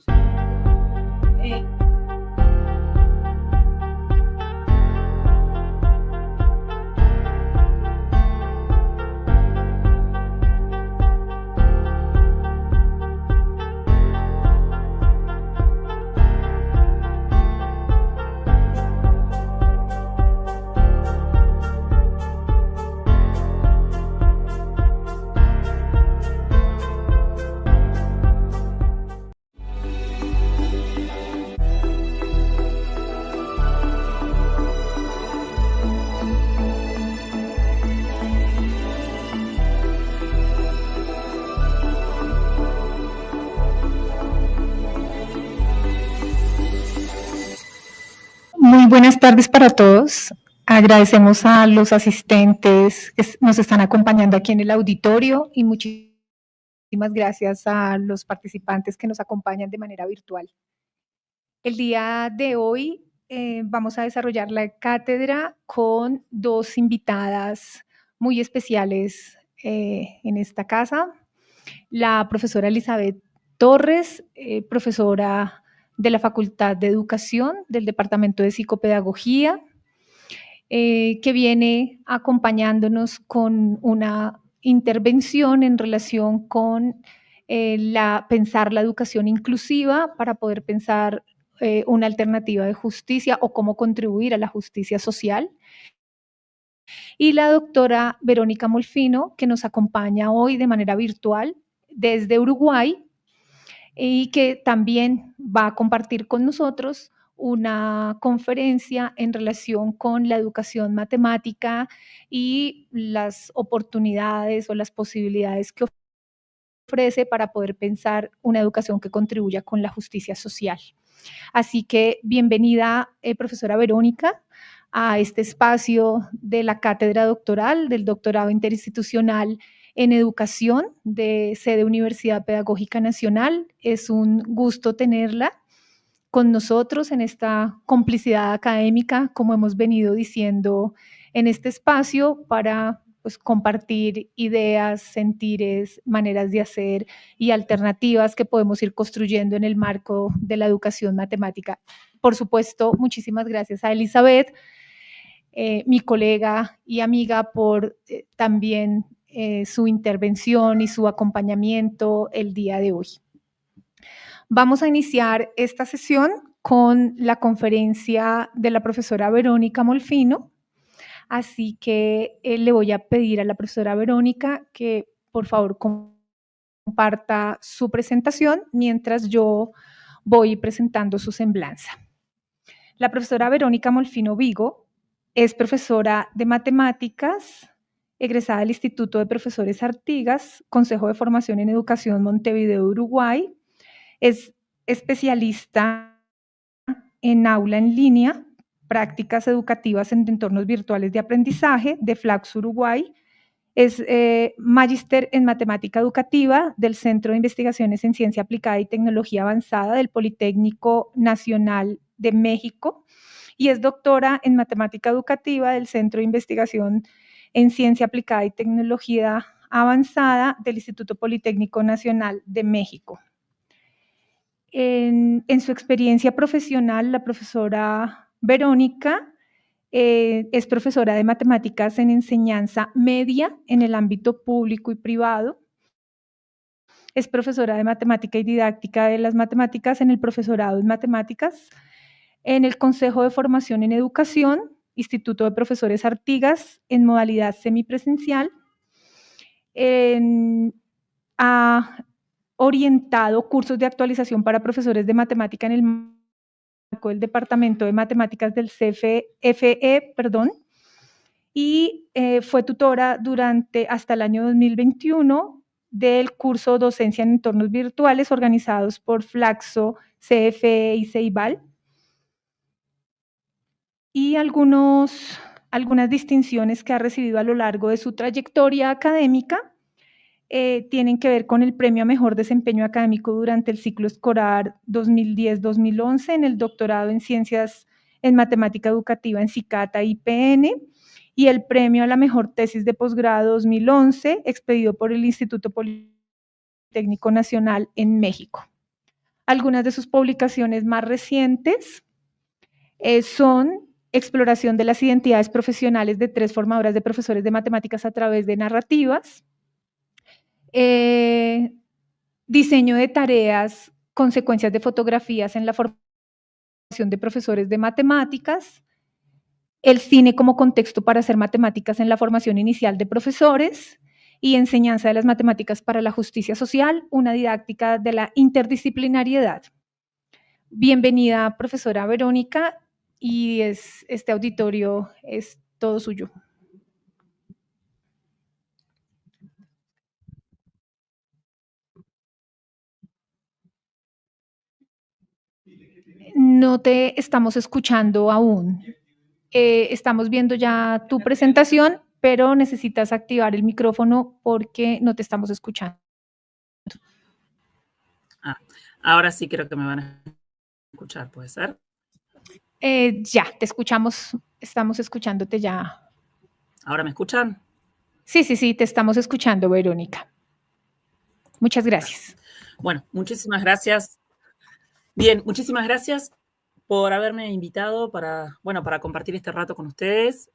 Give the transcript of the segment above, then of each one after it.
Eh, Muy buenas tardes para todos. Agradecemos a los asistentes que nos están acompañando aquí en el auditorio y muchísimas gracias a los participantes que nos acompañan de manera virtual. El día de hoy vamos a desarrollar la cátedra con dos invitadas muy especiales en esta casa. La profesora Elizabeth Torres, profesora de la Facultad de Educación del Departamento de Psicopedagogía, que viene acompañándonos con una intervención en relación con pensar la educación inclusiva para poder pensar una alternativa de justicia o cómo contribuir a la justicia social. Y la doctora Verónica Molfino, que nos acompaña hoy de manera virtual desde Uruguay y que también va a compartir con nosotros una conferencia en relación con la educación matemática y las oportunidades o las posibilidades que ofrece para poder pensar una educación que contribuya con la justicia social. Así que bienvenida, profesora Verónica, a este espacio de la cátedra doctoral del doctorado interinstitucional en educación de sede Universidad Pedagógica Nacional. Es un gusto tenerla con nosotros en esta complicidad académica, como hemos venido diciendo en este espacio, para compartir ideas, sentires, maneras de hacer y alternativas que podemos ir construyendo en el marco de la educación matemática. Por supuesto, muchísimas gracias a Elizabeth, mi colega y amiga, por también su intervención y su acompañamiento el día de hoy. Vamos a iniciar esta sesión con la conferencia de la profesora Verónica Molfino. Así que le voy a pedir a la profesora Verónica que por favor comparta su presentación mientras yo voy presentando su semblanza. La profesora Verónica Molfino Vigo es profesora de matemáticas, egresada del Instituto de Profesores Artigas, Consejo de Formación en Educación Montevideo, Uruguay. Es especialista en aula en línea, prácticas educativas en entornos virtuales de aprendizaje de Flax Uruguay. Es magíster en matemática educativa del Centro de Investigaciones en Ciencia Aplicada y Tecnología Avanzada del Politécnico Nacional de México y es doctora en matemática educativa del Centro de Investigación en Ciencia Aplicada y Tecnología Avanzada del Instituto Politécnico Nacional de México. En su experiencia profesional, la profesora Verónica es profesora de matemáticas en enseñanza media en el ámbito público y privado. Es profesora de matemática y didáctica de las matemáticas en el profesorado en matemáticas, en el Consejo de Formación en Educación, Instituto de Profesores Artigas, en modalidad semipresencial. Ha orientado cursos de actualización para profesores de matemática en el marco del Departamento de Matemáticas del CFE, y fue tutora hasta el año 2021 del curso Docencia en Entornos Virtuales organizados por Flaxo, CFE y Ceibal. Y algunas distinciones que ha recibido a lo largo de su trayectoria académica tienen que ver con el premio a mejor desempeño académico durante el ciclo escolar 2010-2011 en el doctorado en ciencias en matemática educativa en CICATA IPN y el premio a la mejor tesis de posgrado 2011 expedido por el Instituto Politécnico Nacional en México. Algunas de sus publicaciones más recientes son exploración de las identidades profesionales de 3 formadoras de profesores de matemáticas a través de narrativas, diseño de tareas, consecuencias de fotografías en la formación de profesores de matemáticas, el cine como contexto para hacer matemáticas en la formación inicial de profesores y enseñanza de las matemáticas para la justicia social, una didáctica de la interdisciplinariedad. Bienvenida, profesora Verónica, y este auditorio es todo suyo. No te estamos escuchando aún. Estamos viendo ya tu presentación, pero necesitas activar el micrófono porque no te estamos escuchando. Ahora sí creo que me van a escuchar, ¿puede ser? Ya, te escuchamos, estamos escuchándote ya. ¿Ahora me escuchan? Sí, te estamos escuchando, Verónica. Muchas gracias. Bueno, muchísimas gracias. Bien, muchísimas gracias por haberme invitado para compartir este rato con ustedes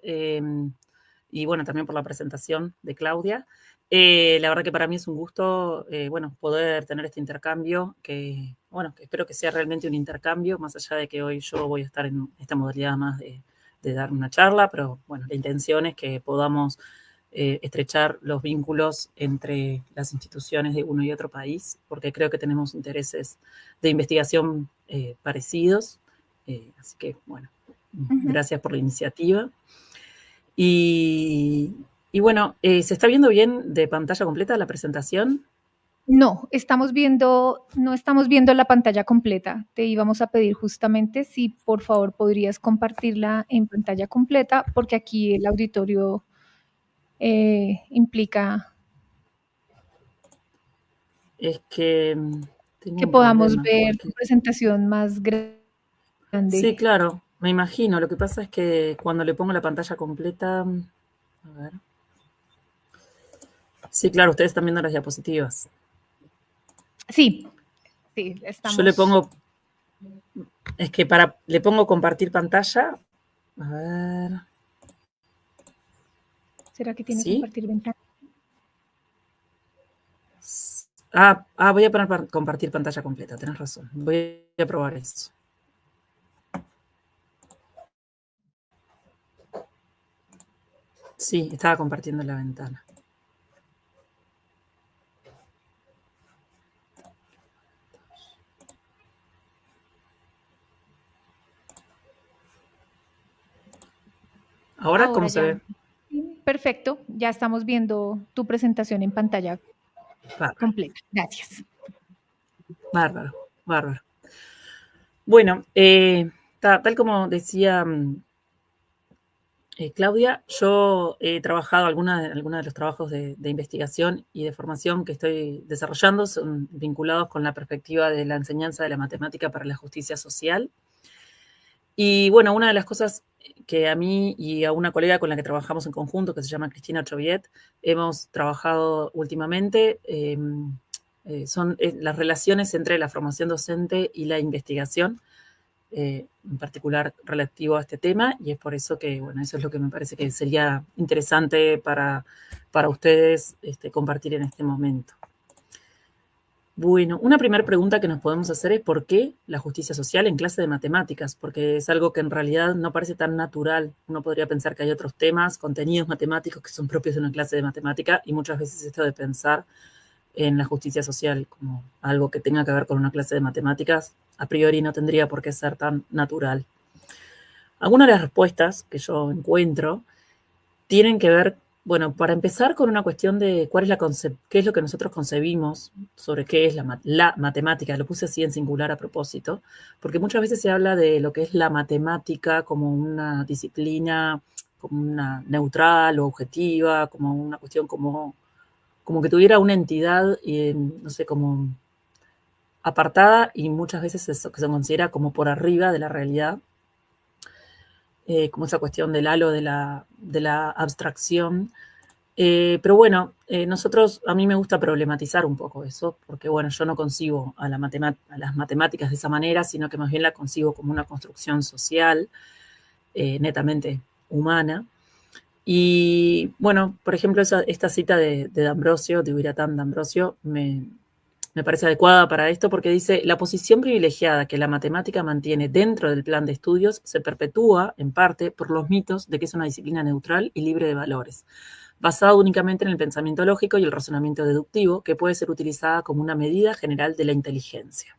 y bueno, también por la presentación de Claudia. La verdad que para mí es un gusto, poder tener este intercambio que espero que sea realmente un intercambio, más allá de que hoy yo voy a estar en esta modalidad más de dar una charla, pero bueno, la intención es que podamos estrechar los vínculos entre las instituciones de uno y otro país, porque creo que tenemos intereses de investigación parecidos. Así que, bueno, gracias por la iniciativa. Y bueno, ¿se está viendo bien de pantalla completa la presentación? No, no estamos viendo la pantalla completa. Te íbamos a pedir justamente si por favor podrías compartirla en pantalla completa, porque aquí el auditorio implica Es que tengo que un podamos problema. ver Porque... tu presentación más grande. Sí, claro, me imagino. Lo que pasa es que cuando le pongo la pantalla completa, a ver. Sí, claro, ustedes están viendo las diapositivas. Sí, estamos. Yo le pongo, es que le pongo compartir pantalla. A ver. ¿Será que tiene ¿Sí? compartir ventana? Voy a poner compartir pantalla completa, tenés razón. Voy a probar eso. Sí, estaba compartiendo la ventana. ¿Ahora cómo se ve? Perfecto, ya estamos viendo tu presentación en pantalla completa. Gracias. Bárbaro, bárbaro. Bueno, tal como decía Claudia, yo he trabajado, algunos de los trabajos de investigación y de formación que estoy desarrollando son vinculados con la perspectiva de la enseñanza de la matemática para la justicia social. Y bueno, una de las cosas que a mí y a una colega con la que trabajamos en conjunto, que se llama Cristina Choviet, hemos trabajado últimamente, son las relaciones entre la formación docente y la investigación, en particular relativo a este tema, y es por eso que, bueno, eso es lo que me parece que sería interesante para ustedes compartir en este momento. Bueno, una primera pregunta que nos podemos hacer es ¿por qué la justicia social en clase de matemáticas? Porque es algo que en realidad no parece tan natural. Uno podría pensar que hay otros temas, contenidos matemáticos que son propios de una clase de matemática, y muchas veces esto de pensar en la justicia social como algo que tenga que ver con una clase de matemáticas, a priori no tendría por qué ser tan natural. Algunas de las respuestas que yo encuentro tienen que ver, bueno, para empezar con una cuestión de qué es lo que nosotros concebimos sobre qué es la matemática. Lo puse así en singular a propósito, porque muchas veces se habla de lo que es la matemática como una disciplina, como una neutral o objetiva, como una cuestión como que tuviera una entidad, no sé, como apartada, y muchas veces eso que se considera como por arriba de la realidad, como esa cuestión del halo de la abstracción. Pero bueno, a mí me gusta problematizar un poco eso, porque bueno, yo no concibo a las matemáticas de esa manera, sino que más bien la concibo como una construcción social, netamente humana. Y bueno, por ejemplo, esta cita de D'Ambrosio, de Ubiratán D'Ambrosio, me parece adecuada para esto porque dice: la posición privilegiada que la matemática mantiene dentro del plan de estudios se perpetúa, en parte, por los mitos de que es una disciplina neutral y libre de valores, basada únicamente en el pensamiento lógico y el razonamiento deductivo, que puede ser utilizada como una medida general de la inteligencia.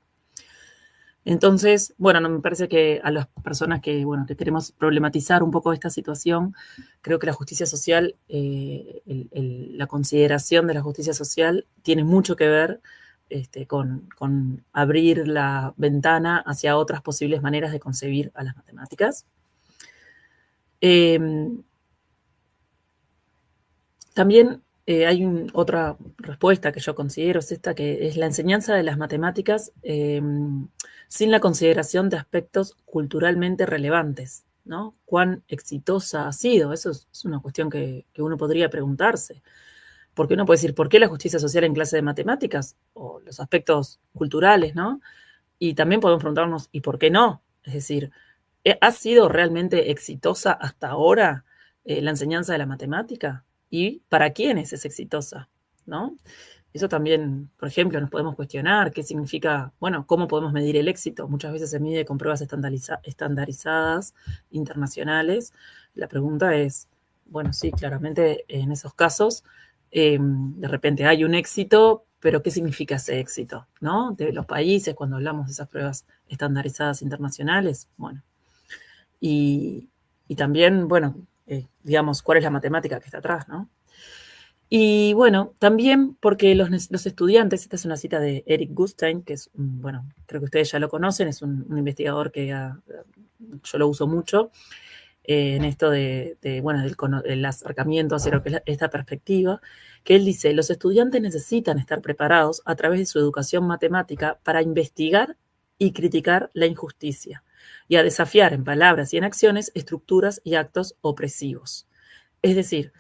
Entonces, bueno, no, me parece que a las personas que queremos problematizar un poco esta situación, creo que la justicia social, la consideración de la justicia social tiene mucho que ver con abrir la ventana hacia otras posibles maneras de concebir a las matemáticas. También hay otra respuesta que yo considero, es esta, que es la enseñanza de las matemáticas sin la consideración de aspectos culturalmente relevantes, ¿no? ¿Cuán exitosa ha sido? Eso es una cuestión que uno podría preguntarse. Porque uno puede decir, ¿por qué la justicia social en clase de matemáticas? O los aspectos culturales, ¿no? Y también podemos preguntarnos, ¿y por qué no? Es decir, ¿ha sido realmente exitosa hasta ahora la enseñanza de la matemática? ¿Y para quiénes es exitosa? ¿No? Eso también, por ejemplo, nos podemos cuestionar qué significa, bueno, cómo podemos medir el éxito. Muchas veces se mide con pruebas estandarizadas, internacionales. La pregunta es, bueno, sí, claramente en esos casos, de repente hay un éxito, pero ¿qué significa ese éxito? ¿No? De los países, cuando hablamos de esas pruebas estandarizadas internacionales, bueno. Y también, bueno, digamos, ¿cuál es la matemática que está atrás, no? Y bueno, también porque los estudiantes, esta es una cita de Eric Gustein, que es, bueno, creo que ustedes ya lo conocen, es un investigador que yo lo uso mucho en esto del acercamiento hacia lo que es esta perspectiva, que él dice: los estudiantes necesitan estar preparados a través de su educación matemática para investigar y criticar la injusticia y a desafiar en palabras y en acciones estructuras y actos opresivos. Es decir,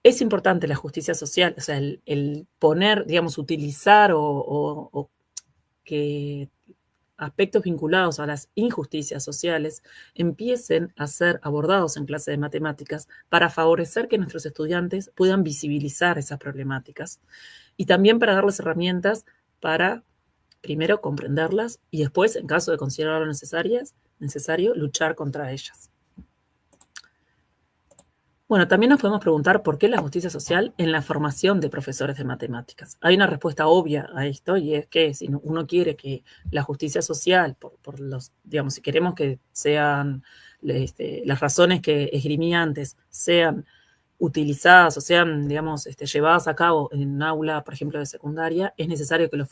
es importante la justicia social, o sea, el poner, digamos, utilizar o que aspectos vinculados a las injusticias sociales empiecen a ser abordados en clase de matemáticas para favorecer que nuestros estudiantes puedan visibilizar esas problemáticas y también para darles herramientas para, primero, comprenderlas y después, en caso de considerarlo necesario, luchar contra ellas. Bueno, también nos podemos preguntar por qué la justicia social en la formación de profesores de matemáticas. Hay una respuesta obvia a esto, y es que si uno quiere que la justicia social, por los, digamos, si queremos que sean las razones que esgrimí antes sean utilizadas o sean, digamos, llevadas a cabo en un aula, por ejemplo, de secundaria, es necesario que los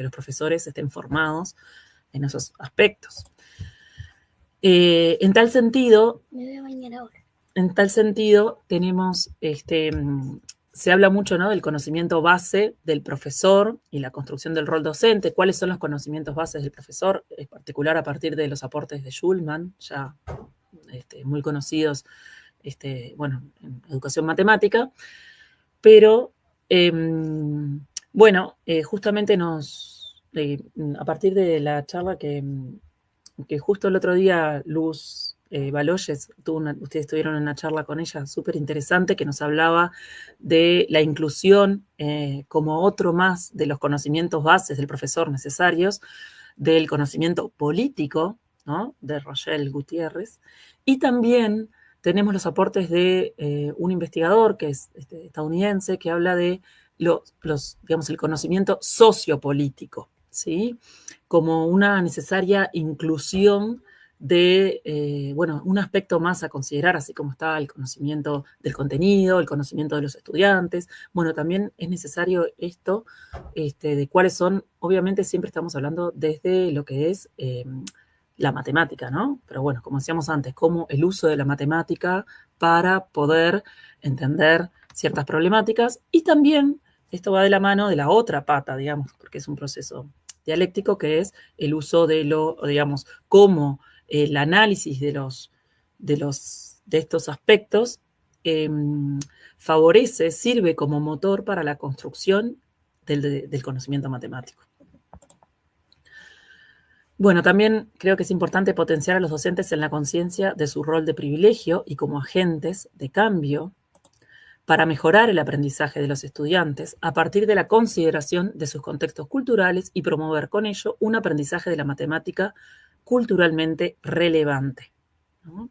profesores estén formados en esos aspectos. En tal sentido, me voy a bañar ahora. En tal sentido, tenemos, se habla mucho, ¿no?, del conocimiento base del profesor y la construcción del rol docente. ¿Cuáles son los conocimientos bases del profesor? En particular a partir de los aportes de Schulman, ya muy conocidos, bueno, en educación matemática. Pero, bueno, justamente a partir de la charla que justo el otro día Luz Baloyes, ustedes tuvieron una charla con ella súper interesante que nos hablaba de la inclusión como otro más de los conocimientos bases del profesor necesarios, del conocimiento político, ¿no?, de Rochelle Gutiérrez, y también tenemos los aportes de un investigador que es estadounidense, que habla de digamos, el conocimiento sociopolítico, ¿sí?, como una necesaria inclusión de, bueno, un aspecto más a considerar, así como está el conocimiento del contenido, el conocimiento de los estudiantes. Bueno, también es necesario esto de cuáles son, obviamente siempre estamos hablando desde lo que es la matemática, ¿no? Pero bueno, como decíamos antes, como el uso de la matemática para poder entender ciertas problemáticas, y también esto va de la mano de la otra pata, digamos, porque es un proceso dialéctico, que es el uso de digamos, cómo el análisis de estos aspectos favorece, sirve como motor para la construcción del conocimiento matemático. Bueno, también creo que es importante potenciar a los docentes en la conciencia de su rol de privilegio y como agentes de cambio para mejorar el aprendizaje de los estudiantes a partir de la consideración de sus contextos culturales y promover con ello un aprendizaje de la matemática culturalmente relevante, ¿no?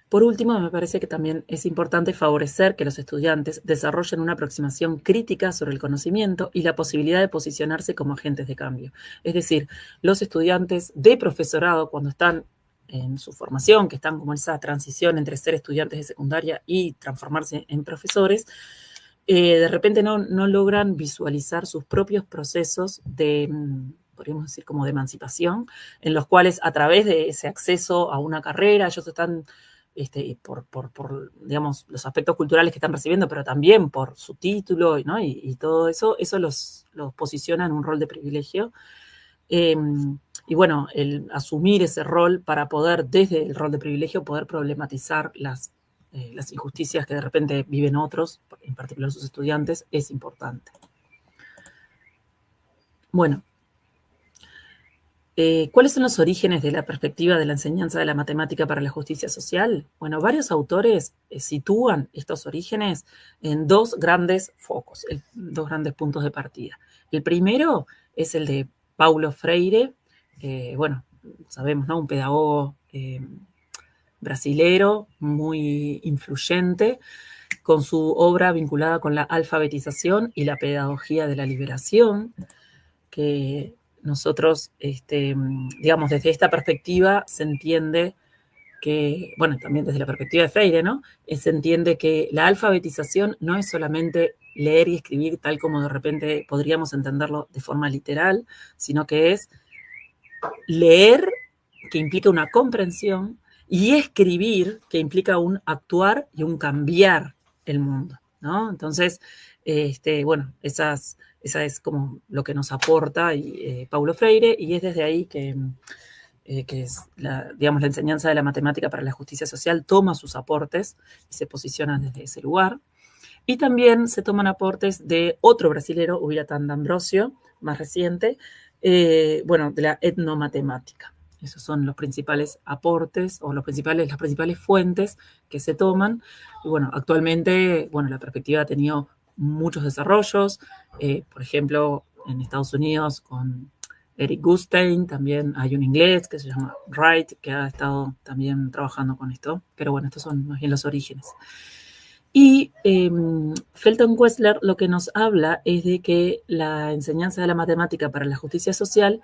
Por último, me parece que también es importante favorecer que los estudiantes desarrollen una aproximación crítica sobre el conocimiento y la posibilidad de posicionarse como agentes de cambio. Es decir, los estudiantes de profesorado, cuando están en su formación, que están como esa transición entre ser estudiantes de secundaria y transformarse en profesores, de repente no logran visualizar sus propios procesos de, podríamos decir, como de emancipación, en los cuales a través de ese acceso a una carrera, ellos están por digamos, los aspectos culturales que están recibiendo, pero también por su título, ¿no? y todo eso los posiciona en un rol de privilegio. Y bueno, el asumir ese rol para poder, desde el rol de privilegio, poder problematizar las injusticias que de repente viven otros, en particular sus estudiantes, es importante. Bueno, ¿cuáles son los orígenes de la perspectiva de la enseñanza de la matemática para la justicia social? Bueno, varios autores sitúan estos orígenes en dos grandes focos, dos grandes puntos de partida. El primero es el de Paulo Freire, bueno, sabemos, ¿no? Un pedagogo brasilero muy influyente, con su obra vinculada con la alfabetización y la pedagogía de la liberación, que nosotros, digamos, desde esta perspectiva se entiende que, bueno, también desde la perspectiva de Freire, ¿no? Se entiende que la alfabetización no es solamente leer y escribir tal como de repente podríamos entenderlo de forma literal, sino que es leer, que implica una comprensión, y escribir, que implica un actuar y un cambiar el mundo, ¿no? Entonces, bueno, esa es como lo que nos aporta Paulo Freire, y es desde ahí que es digamos, la enseñanza de la matemática para la justicia social toma sus aportes y se posiciona desde ese lugar. Y también se toman aportes de otro brasilero, Ubiratã D'Ambrosio, más reciente, bueno, de la etnomatemática. Esos son los principales aportes o las principales fuentes que se toman. Y bueno, actualmente, bueno, la perspectiva ha tenido muchos desarrollos, por ejemplo, en Estados Unidos con Eric Gustein, también hay un inglés que se llama Wright, que ha estado también trabajando con esto, pero bueno, estos son más bien los orígenes. Y Felton Wessler lo que nos habla es de que la enseñanza de la matemática para la justicia social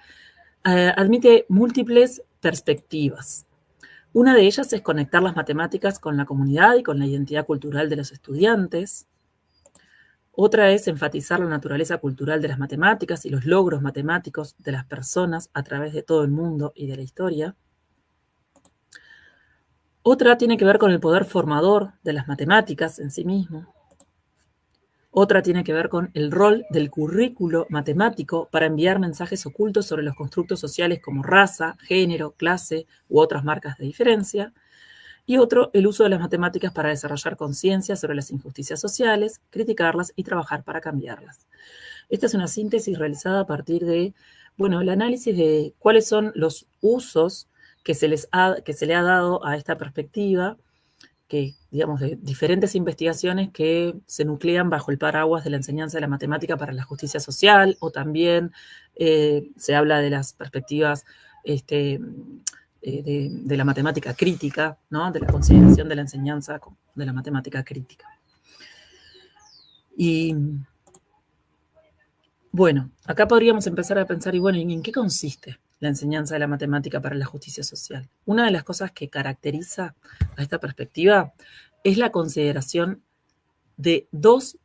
admite múltiples perspectivas. Una de ellas es conectar las matemáticas con la comunidad y con la identidad cultural de los estudiantes. Otra es enfatizar la naturaleza cultural de las matemáticas y los logros matemáticos de las personas a través de todo el mundo y de la historia. Otra tiene que ver con el poder formador de las matemáticas en sí mismo. Otra tiene que ver con el rol del currículo matemático para enviar mensajes ocultos sobre los constructos sociales como raza, género, clase u otras marcas de diferencia. Y otro, el uso de las matemáticas para desarrollar conciencia sobre las injusticias sociales, criticarlas y trabajar para cambiarlas. Esta es una síntesis realizada a partir de, bueno, el análisis de cuáles son los usos que se le ha dado a esta perspectiva, que, digamos, de diferentes investigaciones que se nuclean bajo el paraguas de la enseñanza de la matemática para la justicia social, o también se habla de las perspectivas de la matemática crítica, ¿no? De la consideración de la enseñanza de la matemática crítica. Y bueno, acá podríamos empezar a pensar, y bueno, ¿en qué consiste la enseñanza de la matemática para la justicia social? Una de las cosas que caracteriza a esta perspectiva es la consideración de dos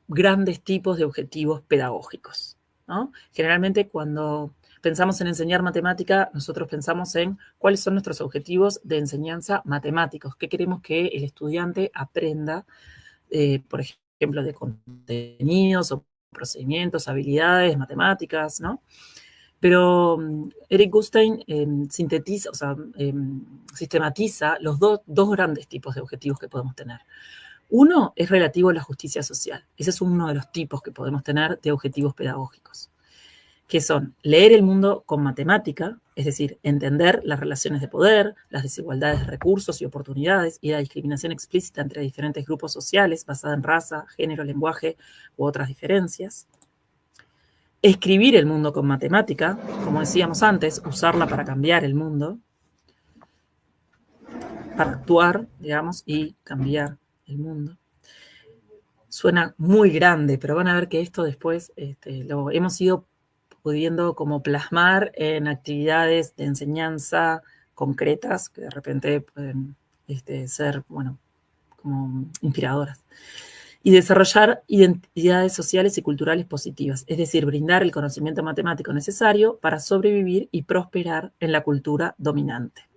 grandes tipos de objetivos pedagógicos, ¿no? Generalmente cuando pensamos en enseñar matemática, nosotros pensamos en cuáles son nuestros objetivos de enseñanza matemáticos, qué queremos que el estudiante aprenda, por ejemplo, de contenidos o procedimientos, habilidades matemáticas, ¿no? Pero Eric Gustein sintetiza, sistematiza los dos grandes tipos de objetivos que podemos tener. Uno es relativo a la justicia social. Ese es uno de los tipos que podemos tener de objetivos pedagógicos, que son leer el mundo con matemática, es decir, entender las relaciones de poder, las desigualdades de recursos y oportunidades y la discriminación explícita entre diferentes grupos sociales basada en raza, género, lenguaje u otras diferencias. Escribir el mundo con matemática, como decíamos antes, usarla para cambiar el mundo, para actuar, digamos, y cambiar el mundo. Suena muy grande, pero van a ver que esto después lo hemos ido pudiendo como plasmar en actividades de enseñanza concretas que de repente pueden ser, bueno, como inspiradoras. Y desarrollar identidades sociales y culturales positivas, es decir, brindar el conocimiento matemático necesario para sobrevivir y prosperar en la cultura dominante.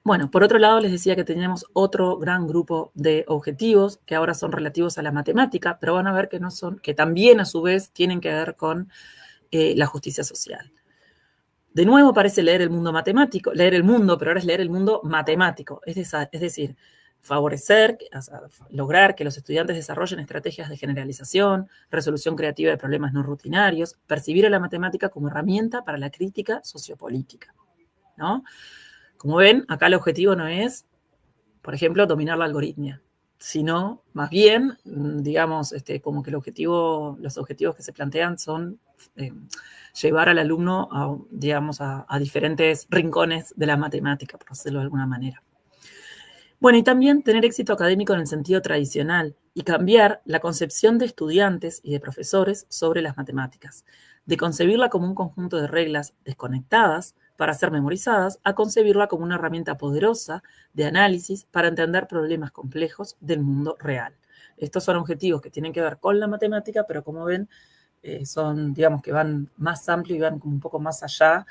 Bueno, por otro lado les decía que teníamos otro gran grupo de objetivos que ahora son relativos a la matemática, pero van a ver que no son, que también a su vez tienen que ver con la justicia social. De nuevo parece leer el mundo matemático, leer el mundo, pero ahora es leer el mundo matemático, es decir, favorecer, lograr que los estudiantes desarrollen estrategias de generalización, resolución creativa de problemas no rutinarios, percibir a la matemática como herramienta para la crítica sociopolítica, ¿no? Como ven, acá el objetivo no es, por ejemplo, dominar la algoritmia, sino más bien, digamos, como que los objetivos que se plantean son llevar al alumno a diferentes rincones de la matemática, por decirlo de alguna manera. Bueno, y también tener éxito académico en el sentido tradicional y cambiar la concepción de estudiantes y de profesores sobre las matemáticas, de concebirla como un conjunto de reglas desconectadas para ser memorizadas, a concebirla como una herramienta poderosa de análisis para entender problemas complejos del mundo real. Estos son objetivos que tienen que ver con la matemática, pero como ven, son, digamos, que van más amplios y van como un poco más allá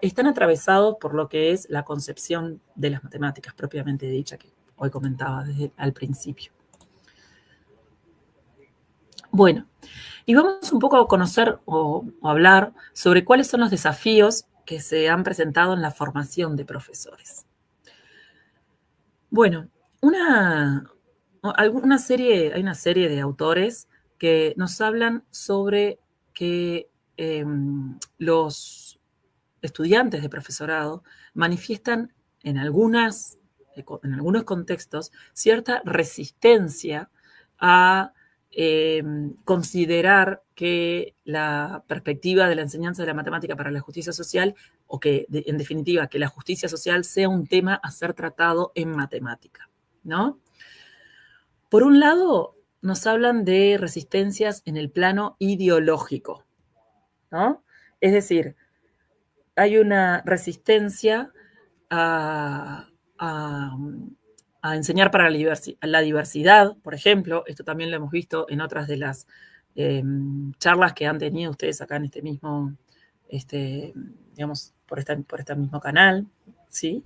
están atravesados por lo que es la concepción de las matemáticas propiamente dicha, que hoy comentaba desde al principio. Bueno, y vamos un poco a conocer o hablar sobre cuáles son los desafíos que se han presentado en la formación de profesores. Bueno, hay una serie de autores que nos hablan sobre que los estudiantes de profesorado manifiestan en algunos contextos cierta resistencia a considerar que la perspectiva de la enseñanza de la matemática para la justicia social, o que, en definitiva, que la justicia social sea un tema a ser tratado en matemática, ¿no? Por un lado, nos hablan de resistencias en el plano ideológico, ¿no? Es decir, hay una resistencia a enseñar para la diversidad, por ejemplo. Esto también lo hemos visto en otras de las charlas que han tenido ustedes acá en este mismo, digamos, por este mismo canal, ¿sí?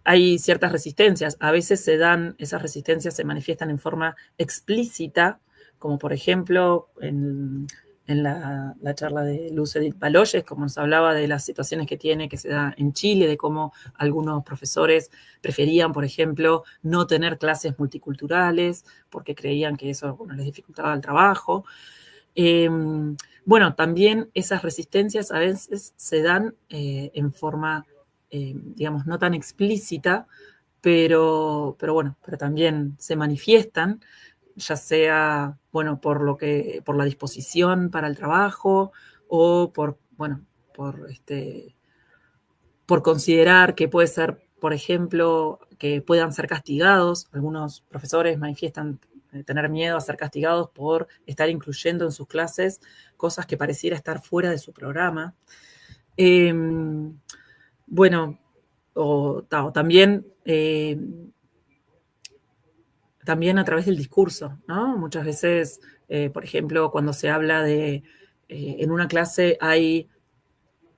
Hay ciertas resistencias. A veces esas resistencias se manifiestan en forma explícita, como por ejemplo en la charla de Luz Edith Baloyes, como nos hablaba de las situaciones que se da en Chile, de cómo algunos profesores preferían, por ejemplo, no tener clases multiculturales porque creían que eso, bueno, les dificultaba el trabajo. Bueno, también esas resistencias a veces se dan en forma, digamos, no tan explícita, pero también se manifiestan, ya sea, bueno, por la disposición para el trabajo o por considerar que puede ser, por ejemplo, que puedan ser castigados. Algunos profesores manifiestan tener miedo a ser castigados por estar incluyendo en sus clases cosas que pareciera estar fuera de su programa. Bueno, también a través del discurso, ¿no? Muchas veces, por ejemplo, cuando se habla de, en una clase hay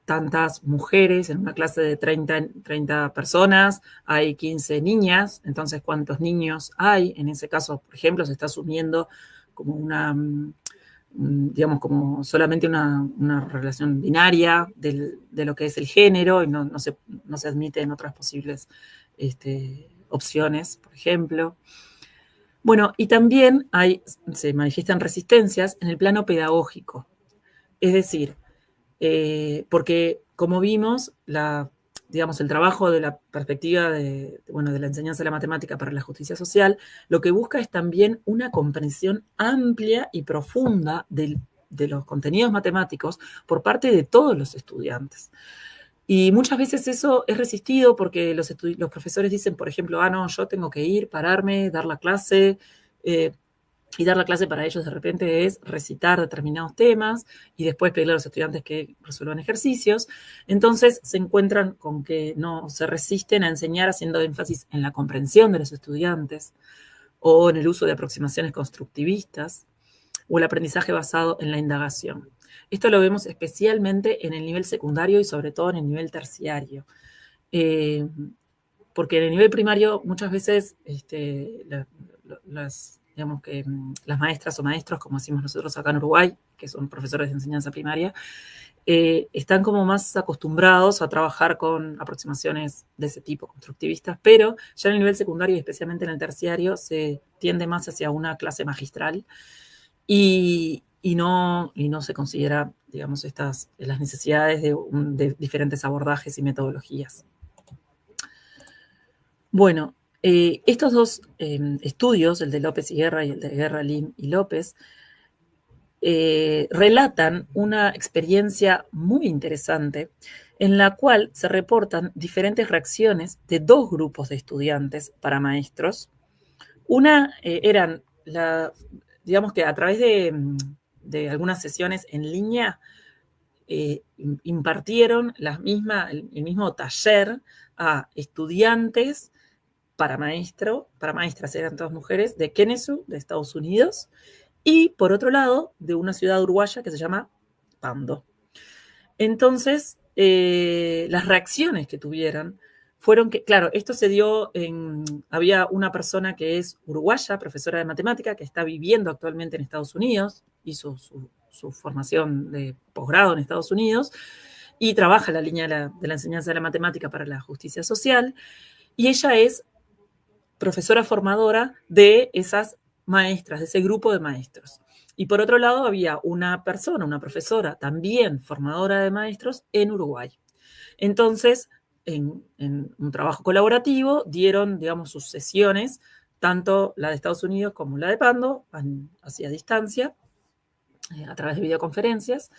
tantas mujeres, en una clase de 30 personas, hay 15 niñas, entonces, ¿cuántos niños hay? En ese caso, por ejemplo, se está asumiendo como digamos, como solamente una relación binaria de lo que es el género y no se admite en otras posibles opciones, por ejemplo. Bueno, y también se manifiestan resistencias en el plano pedagógico. Es decir, porque como vimos, digamos, el trabajo de la perspectiva de la enseñanza de la matemática para la justicia social, lo que busca es también una comprensión amplia y profunda de los contenidos matemáticos por parte de todos los estudiantes. Y muchas veces eso es resistido porque los profesores dicen, por ejemplo, no, yo tengo que ir, pararme, dar la clase, y dar la clase para ellos de repente es recitar determinados temas y después pedirle a los estudiantes que resuelvan ejercicios. Entonces se encuentran con que no se resisten a enseñar haciendo énfasis en la comprensión de los estudiantes o en el uso de aproximaciones constructivistas o el aprendizaje basado en la indagación. Esto lo vemos especialmente en el nivel secundario y sobre todo en el nivel terciario. Porque en el nivel primario muchas veces digamos que las maestras o maestros, como decimos nosotros acá en Uruguay, que son profesores de enseñanza primaria, están como más acostumbrados a trabajar con aproximaciones de ese tipo, constructivistas, pero ya en el nivel secundario y especialmente en el terciario se tiende más hacia una clase magistral y no se considera, digamos, las necesidades de diferentes abordajes y metodologías. Bueno, estos dos estudios, el de López y Guerra y el de Guerra, Lim y López, relatan una experiencia muy interesante en la cual se reportan diferentes reacciones de dos grupos de estudiantes para maestros. Una eran, digamos que a través de algunas sesiones en línea, impartieron el mismo taller a estudiantes para maestras eran todas mujeres, de Kennesaw, de Estados Unidos, y por otro lado, de una ciudad uruguaya que se llama Pando. Entonces, las reacciones que tuvieron fueron que, claro, esto se dio había una persona que es uruguaya, profesora de matemática, que está viviendo actualmente en Estados Unidos, hizo su formación de posgrado en Estados Unidos, y trabaja en la línea de la enseñanza de la matemática para la justicia social, y ella es profesora formadora de esas maestras, de ese grupo de maestros. Y por otro lado había una profesora también formadora de maestros en Uruguay. Entonces, en un trabajo colaborativo, dieron, digamos, sus sesiones, tanto la de Estados Unidos como la de Pando, hacia distancia, a través de videoconferencias.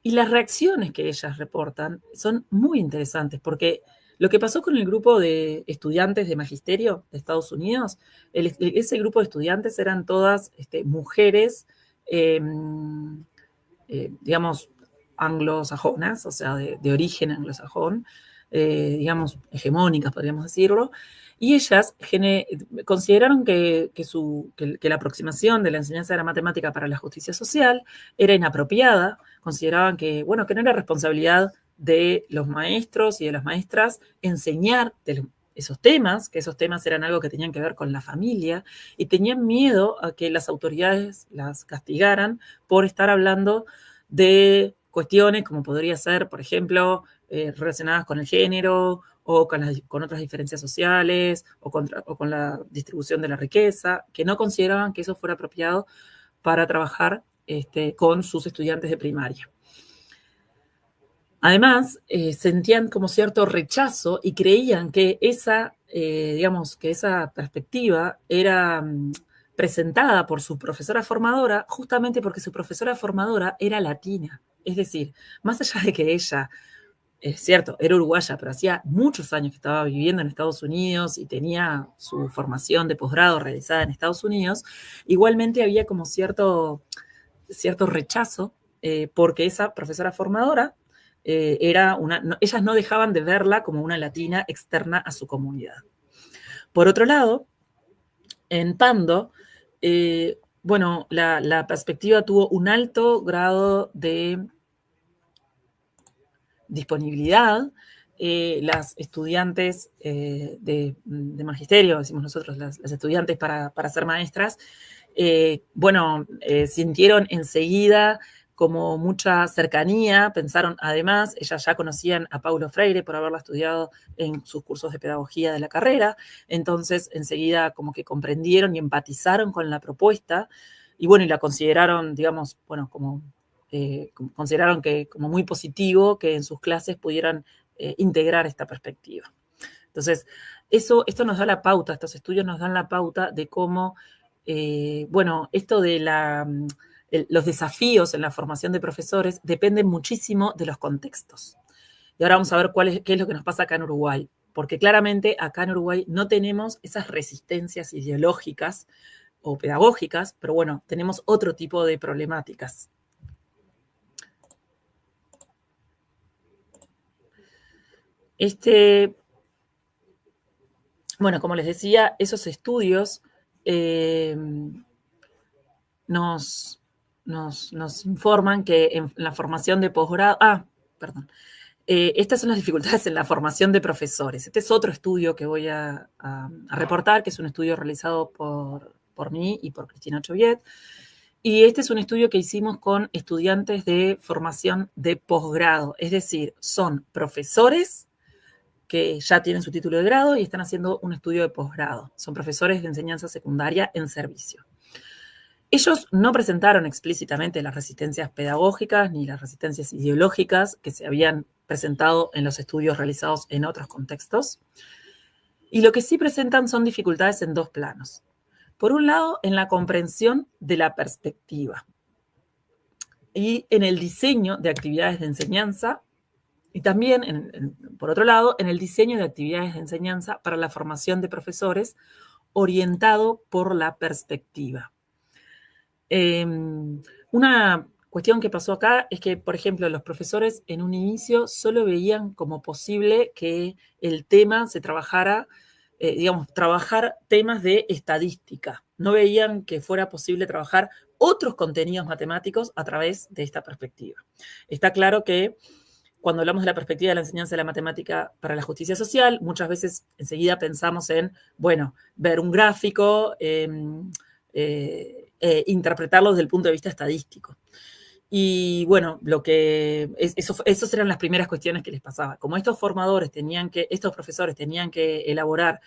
Y las reacciones que ellas reportan son muy interesantes, porque lo que pasó con el grupo de estudiantes de magisterio de Estados Unidos, ese grupo de estudiantes eran todas mujeres, digamos, anglosajonas, o sea, de origen anglosajón, digamos, hegemónicas, podríamos decirlo, y ellas consideraron que la aproximación de la enseñanza de la matemática para la justicia social era inapropiada, consideraban que no era responsabilidad de los maestros y de las maestras enseñar esos temas, que esos temas eran algo que tenían que ver con la familia, y tenían miedo a que las autoridades las castigaran por estar hablando de cuestiones como podría ser, por ejemplo, relacionadas con el género o con otras diferencias sociales o con la distribución de la riqueza, que no consideraban que eso fuera apropiado para trabajar con sus estudiantes de primaria. Además, sentían como cierto rechazo y creían que esa perspectiva era presentada por su profesora formadora justamente porque su profesora formadora era latina. Es decir, más allá de que ella, es cierto, era uruguaya, pero hacía muchos años que estaba viviendo en Estados Unidos y tenía su formación de posgrado realizada en Estados Unidos, igualmente había como cierto rechazo porque esa profesora formadora ellas no dejaban de verla como una latina externa a su comunidad. Por otro lado, en Pando, la perspectiva tuvo un alto grado de disponibilidad. Las estudiantes de magisterio, decimos nosotros, las estudiantes para ser maestras, Sintieron enseguida como mucha cercanía, pensaron, además, ellas ya conocían a Paulo Freire por haberla estudiado en sus cursos de pedagogía de la carrera, entonces enseguida como que comprendieron y empatizaron con la propuesta, y la consideraron, digamos, consideraron que como muy positivo que en sus clases pudieran integrar esta perspectiva. Entonces, esto nos da la pauta, estos estudios nos dan la pauta de cómo, esto de los desafíos en la formación de profesores dependen muchísimo de los contextos. Y ahora vamos a ver qué es lo que nos pasa acá en Uruguay, porque claramente acá en Uruguay no tenemos esas resistencias ideológicas o pedagógicas, pero bueno, tenemos otro tipo de problemáticas. Como les decía, esos estudios nos informan que en la formación de posgrado... estas son las dificultades en la formación de profesores. Este es otro estudio que voy a reportar, que es un estudio realizado por mí y por Cristina Choviet. Y este es un estudio que hicimos con estudiantes de formación de posgrado, es decir, son profesores que ya tienen su título de grado y están haciendo un estudio de posgrado. Son profesores de enseñanza secundaria en servicio. Ellos no presentaron explícitamente las resistencias pedagógicas ni las resistencias ideológicas que se habían presentado en los estudios realizados en otros contextos. Y lo que sí presentan son dificultades en dos planos. Por un lado, en la comprensión de la perspectiva y en el diseño de actividades de enseñanza, y también, por otro lado, en el diseño de actividades de enseñanza para la formación de profesores orientado por la perspectiva. Una cuestión que pasó acá es que, por ejemplo, los profesores en un inicio solo veían como posible que el tema se trabajara, trabajar temas de estadística. No veían que fuera posible trabajar otros contenidos matemáticos a través de esta perspectiva. Está claro que cuando hablamos de la perspectiva de la enseñanza de la matemática para la justicia social, muchas veces enseguida pensamos en, ver un gráfico, interpretarlo desde el punto de vista estadístico. Y esas eran las primeras cuestiones que les pasaba. Como estos profesores tenían que elaborar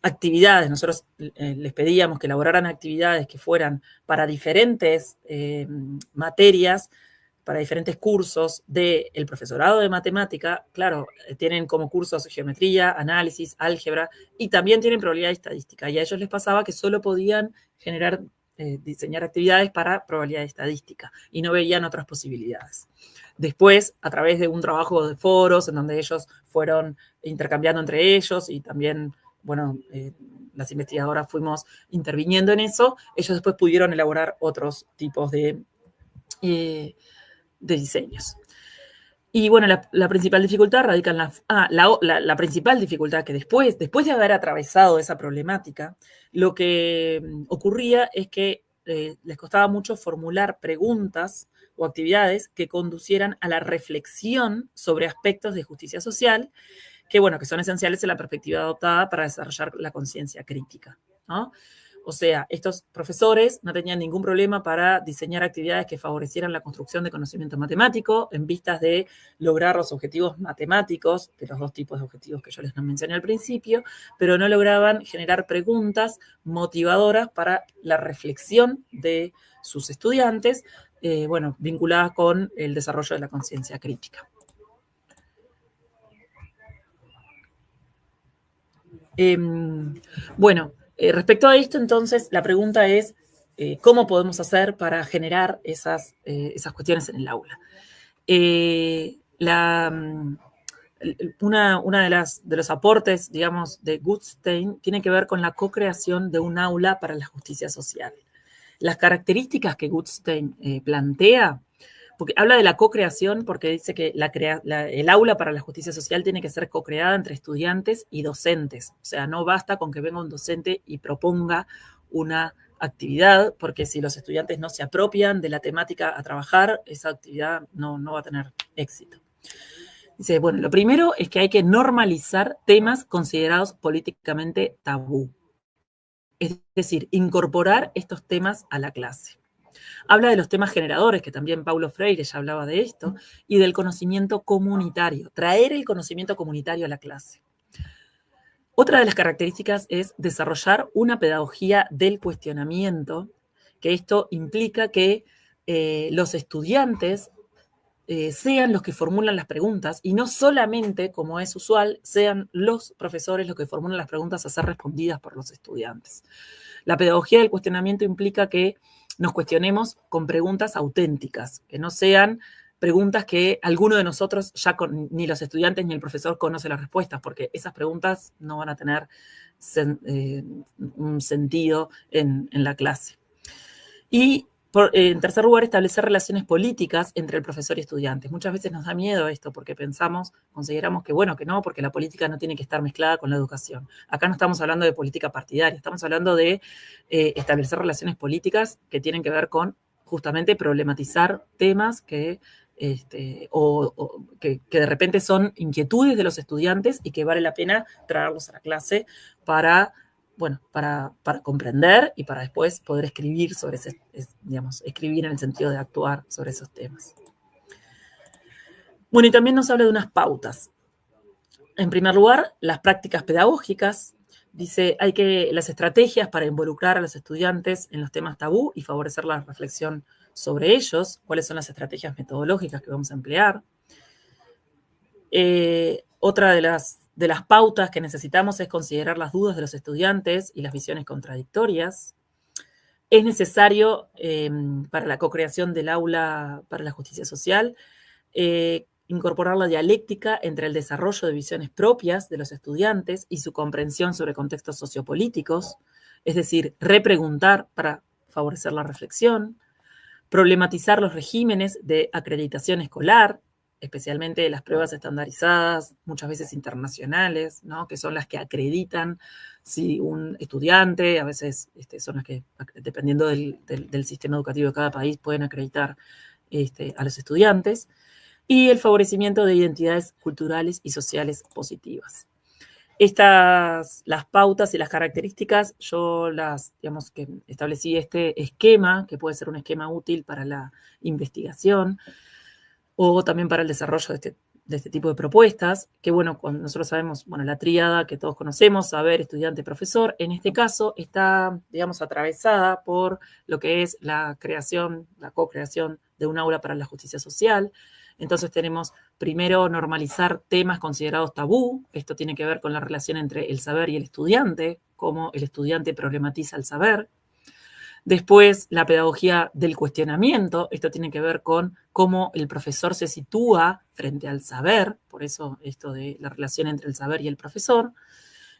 actividades, nosotros les pedíamos que elaboraran actividades que fueran para diferentes materias, para diferentes cursos del profesorado de matemática. Claro, tienen como cursos geometría, análisis, álgebra, y también tienen probabilidad estadística. Y a ellos les pasaba que solo podían diseñar actividades para probabilidad estadística y no veían otras posibilidades. Después, a través de un trabajo de foros en donde ellos fueron intercambiando entre ellos y también, las investigadoras fuimos interviniendo en eso, ellos después pudieron elaborar otros tipos de diseños. Y la principal dificultad radica en la principal dificultad que después de haber atravesado esa problemática, lo que ocurría es que les costaba mucho formular preguntas o actividades que conducieran a la reflexión sobre aspectos de justicia social que son esenciales en la perspectiva adoptada para desarrollar la conciencia crítica, ¿no? O sea, estos profesores no tenían ningún problema para diseñar actividades que favorecieran la construcción de conocimiento matemático en vistas de lograr los objetivos matemáticos, de los dos tipos de objetivos que yo les mencioné al principio, pero no lograban generar preguntas motivadoras para la reflexión de sus estudiantes, vinculadas con el desarrollo de la conciencia crítica. Respecto a esto, entonces, la pregunta es, ¿cómo podemos hacer para generar esas cuestiones en el aula? Una de los aportes, digamos, de Gutstein tiene que ver con la co-creación de un aula para la justicia social. Las características que Gutstein plantea, porque habla de la co-creación porque dice que el aula para la justicia social tiene que ser co-creada entre estudiantes y docentes. O sea, no basta con que venga un docente y proponga una actividad, porque si los estudiantes no se apropian de la temática a trabajar, esa actividad no va a tener éxito. Dice, lo primero es que hay que normalizar temas considerados políticamente tabú. Es decir, incorporar estos temas a la clase. Habla de los temas generadores, que también Paulo Freire ya hablaba de esto, y del conocimiento comunitario, traer el conocimiento comunitario a la clase. Otra de las características es desarrollar una pedagogía del cuestionamiento, que esto implica que los estudiantes sean los que formulan las preguntas y no solamente, como es usual, sean los profesores los que formulan las preguntas a ser respondidas por los estudiantes. La pedagogía del cuestionamiento implica que nos cuestionemos con preguntas auténticas, que no sean preguntas que alguno de nosotros ni los estudiantes ni el profesor conoce las respuestas, porque esas preguntas no van a tener un sentido en la clase. Y en tercer lugar, establecer relaciones políticas entre el profesor y estudiantes. Muchas veces nos da miedo esto porque consideramos que bueno, que no, porque la política no tiene que estar mezclada con la educación. Acá no estamos hablando de política partidaria, estamos hablando de establecer relaciones políticas que tienen que ver con justamente problematizar temas que de repente son inquietudes de los estudiantes y que vale la pena traerlos a la clase para comprender y para después poder escribir sobre escribir en el sentido de actuar sobre esos temas. Bueno, y también nos habla de unas pautas. En primer lugar, las prácticas pedagógicas. Dice, las estrategias para involucrar a los estudiantes en los temas tabú y favorecer la reflexión sobre ellos. ¿Cuáles son las estrategias metodológicas que vamos a emplear? Otra de las pautas que necesitamos es considerar las dudas de los estudiantes y las visiones contradictorias. Es necesario, para la co-creación del aula para la justicia social, incorporar la dialéctica entre el desarrollo de visiones propias de los estudiantes y su comprensión sobre contextos sociopolíticos, es decir, repreguntar para favorecer la reflexión, problematizar los regímenes de acreditación escolar, especialmente las pruebas estandarizadas, muchas veces internacionales, ¿no? Que son las que acreditan si un estudiante, a veces son las que, dependiendo del sistema educativo de cada país, pueden acreditar a los estudiantes, y el favorecimiento de identidades culturales y sociales positivas. Las pautas y las características, yo que establecí este esquema, que puede ser un esquema útil para la investigación, o también para el desarrollo de este tipo de propuestas, que bueno, cuando nosotros sabemos, la tríada que todos conocemos, saber, estudiante, profesor, en este caso está, atravesada por lo que es la co-creación de un aula para la justicia social. Entonces tenemos primero normalizar temas considerados tabú. Esto tiene que ver con la relación entre el saber y el estudiante, cómo el estudiante problematiza el saber. Después, la pedagogía del cuestionamiento. Esto tiene que ver con cómo el profesor se sitúa frente al saber, por eso esto de la relación entre el saber y el profesor.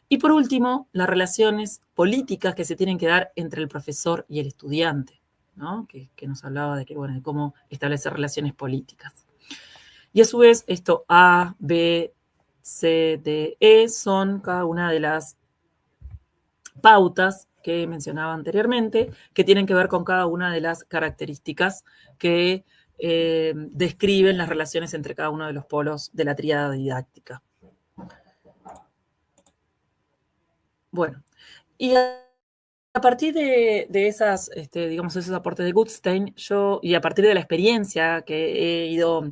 Y por último, las relaciones políticas que se tienen que dar entre el profesor y el estudiante, ¿no? Que nos hablaba de cómo establecer relaciones políticas. Y a su vez, esto A, B, C, D, E son cada una de las pautas que mencionaba anteriormente, que tienen que ver con cada una de las características que describen las relaciones entre cada uno de los polos de la tríada didáctica. Bueno, y a partir de esas, esos aportes de Gutstein, y a partir de la experiencia que he ido,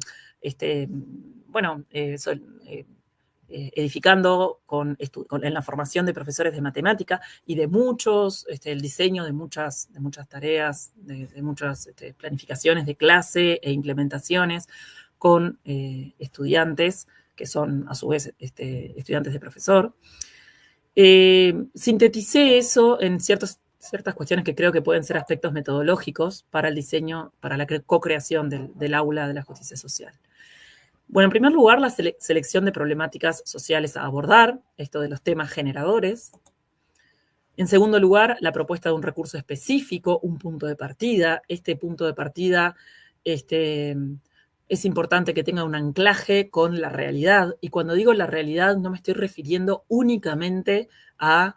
edificando en la formación de profesores de matemática y de el diseño de muchas tareas, de muchas planificaciones de clase e implementaciones con estudiantes que son a su vez estudiantes de profesor. Sinteticé eso en ciertas cuestiones que creo que pueden ser aspectos metodológicos para el diseño, para la co-creación del aula de la justicia social. Bueno, en primer lugar, la selección de problemáticas sociales a abordar, esto de los temas generadores. En segundo lugar, la propuesta de un recurso específico, un punto de partida. Este punto de partida es importante que tenga un anclaje con la realidad. Y cuando digo la realidad, no me estoy refiriendo únicamente a,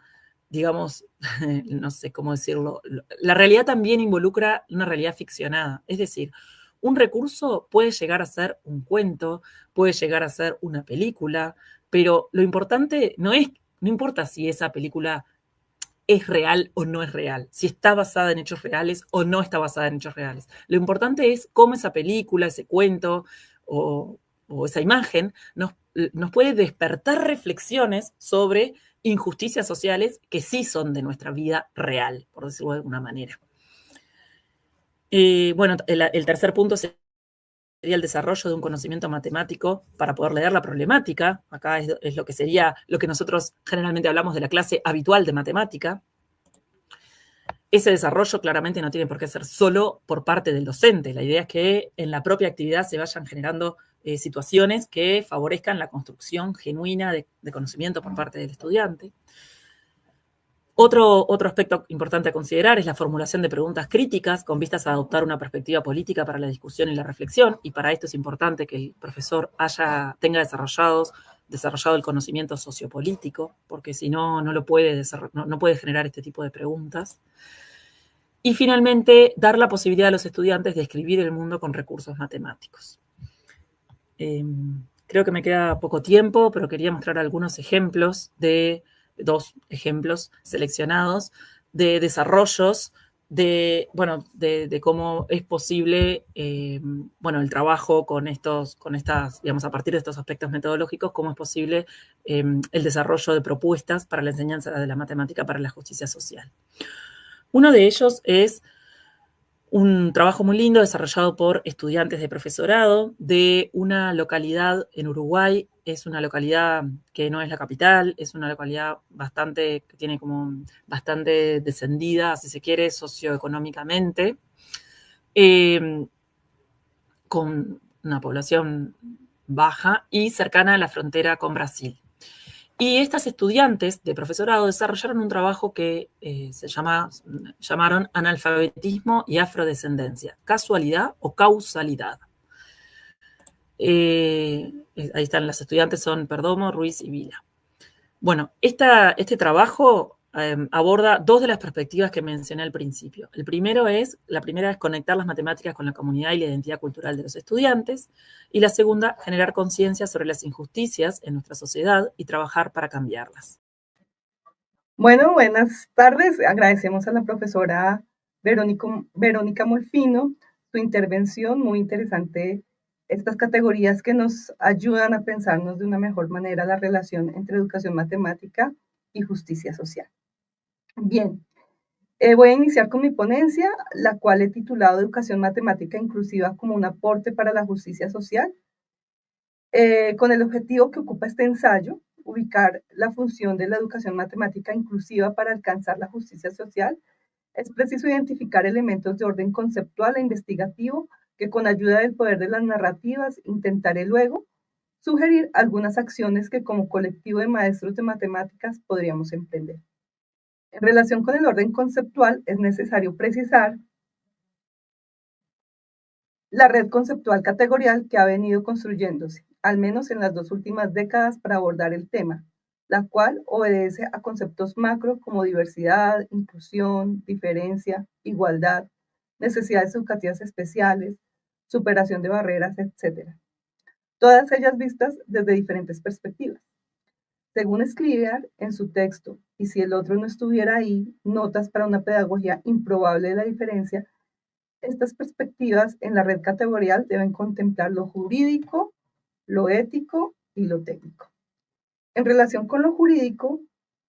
no sé cómo decirlo. La realidad también involucra una realidad ficcionada. Es decir, un recurso puede llegar a ser un cuento, puede llegar a ser una película, pero lo importante no importa si esa película es real o no es real, si está basada en hechos reales o no está basada en hechos reales. Lo importante es cómo esa película, ese cuento o esa imagen nos puede despertar reflexiones sobre injusticias sociales que sí son de nuestra vida real, por decirlo de alguna manera. Bueno, el tercer punto sería el desarrollo de un conocimiento matemático para poder leer la problemática. Acá es lo que sería lo que nosotros generalmente hablamos de la clase habitual de matemática. Ese desarrollo claramente no tiene por qué ser solo por parte del docente. La idea es que en la propia actividad se vayan generando situaciones que favorezcan la construcción genuina de conocimiento por parte del estudiante. Otro aspecto importante a considerar es la formulación de preguntas críticas con vistas a adoptar una perspectiva política para la discusión y la reflexión, y para esto es importante que el profesor tenga desarrollado el conocimiento sociopolítico, porque si no, no puede generar este tipo de preguntas. Y finalmente, dar la posibilidad a los estudiantes de escribir el mundo con recursos matemáticos. Creo que me queda poco tiempo, pero quería mostrar algunos ejemplos dos ejemplos seleccionados de desarrollos de cómo es posible, el trabajo con estas, digamos, a partir de estos aspectos metodológicos, cómo es posible el desarrollo de propuestas para la enseñanza de la matemática para la justicia social. Uno de ellos es un trabajo muy lindo desarrollado por estudiantes de profesorado de una localidad en Uruguay. Es una localidad que no es la capital, es una localidad que tiene como bastante descendida, si se quiere, socioeconómicamente, con una población baja y cercana a la frontera con Brasil. Y estas estudiantes de profesorado desarrollaron un trabajo que llamaron analfabetismo y afrodescendencia, casualidad o causalidad. Ahí están, las estudiantes son Perdomo, Ruiz y Vila. Bueno, este trabajo aborda dos de las perspectivas que mencioné al principio. La primera es conectar las matemáticas con la comunidad y la identidad cultural de los estudiantes, y la segunda, generar conciencia sobre las injusticias en nuestra sociedad y trabajar para cambiarlas. Bueno, buenas tardes. Agradecemos a la profesora Verónica Molfino su intervención, muy interesante. Estas categorías que nos ayudan a pensarnos de una mejor manera la relación entre educación matemática y justicia social. Bien, voy a iniciar con mi ponencia, la cual he titulado Educación Matemática Inclusiva como un aporte para la justicia social, con el objetivo que ocupa este ensayo, ubicar la función de la educación matemática inclusiva para alcanzar la justicia social. Es preciso identificar elementos de orden conceptual e investigativo que con ayuda del poder de las narrativas intentaré luego sugerir algunas acciones que como colectivo de maestros de matemáticas podríamos emprender. En relación con el orden conceptual, es necesario precisar la red conceptual categorial que ha venido construyéndose, al menos en las 2 últimas décadas, para abordar el tema, la cual obedece a conceptos macro como diversidad, inclusión, diferencia, igualdad, necesidades educativas especiales, superación de barreras, etc. Todas ellas vistas desde diferentes perspectivas. Según Scliar, en su texto, y si el otro no estuviera ahí, notas para una pedagogía improbable de la diferencia, estas perspectivas en la red categorial deben contemplar lo jurídico, lo ético y lo técnico. En relación con lo jurídico,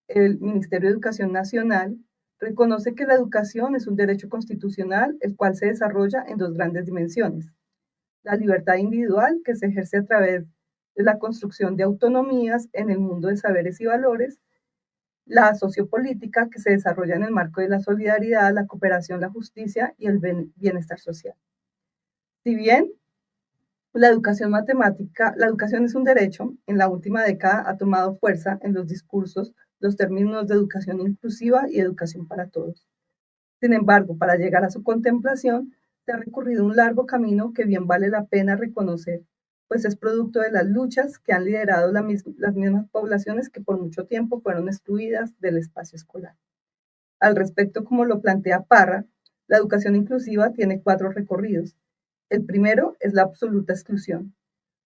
el Ministerio de Educación Nacional reconoce que la educación es un derecho constitucional, el cual se desarrolla en 2 grandes dimensiones. La libertad individual, que se ejerce a través de la construcción de autonomías en el mundo de saberes y valores, la sociopolítica, que se desarrolla en el marco de la solidaridad, la cooperación, la justicia y el bienestar social. Si bien la educación es un derecho, en la última década ha tomado fuerza en los discursos los términos de educación inclusiva y educación para todos. Sin embargo, para llegar a su contemplación, se ha recorrido un largo camino que bien vale la pena reconocer, pues es producto de las luchas que han liderado las mismas poblaciones que por mucho tiempo fueron excluidas del espacio escolar. Al respecto, como lo plantea Parra, la educación inclusiva tiene 4 recorridos. El primero es la absoluta exclusión.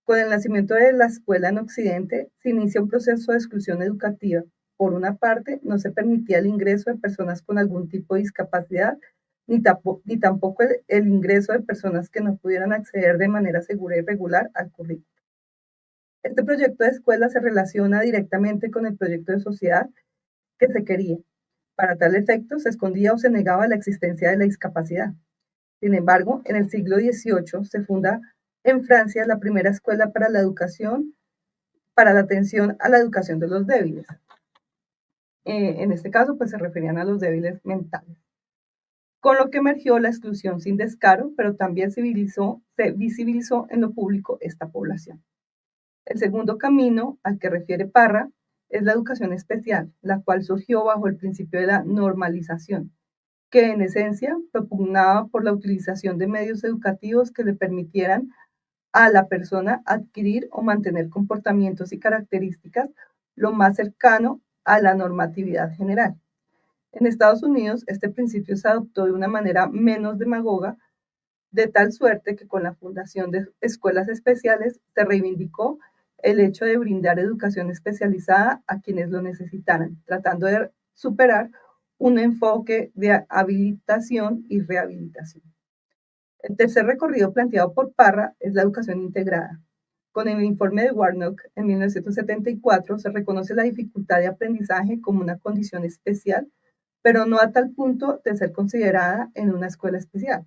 Con el nacimiento de la escuela en Occidente, se inicia un proceso de exclusión educativa, por una parte, no se permitía el ingreso de personas con algún tipo de discapacidad, ni tampoco el ingreso de personas que no pudieran acceder de manera segura y regular al currículo. Este proyecto de escuela se relaciona directamente con el proyecto de sociedad que se quería. Para tal efecto, se escondía o se negaba la existencia de la discapacidad. Sin embargo, en el siglo XVIII se funda en Francia la primera escuela para la educación, para la atención a la educación de los débiles. En este caso, pues se referían a los débiles mentales. Con lo que emergió la exclusión sin descaro, pero también se visibilizó en lo público esta población. El segundo camino al que refiere Parra es la educación especial, la cual surgió bajo el principio de la normalización, que en esencia propugnaba por la utilización de medios educativos que le permitieran a la persona adquirir o mantener comportamientos y características lo más cercano a la normatividad general. En Estados Unidos, este principio se adoptó de una manera menos demagoga, de tal suerte que con la fundación de escuelas especiales se reivindicó el hecho de brindar educación especializada a quienes lo necesitaran, tratando de superar un enfoque de habilitación y rehabilitación. El tercer recorrido planteado por Parra es la educación integrada. Con el informe de Warnock en 1974 se reconoce la dificultad de aprendizaje como una condición especial, pero no a tal punto de ser considerada en una escuela especial.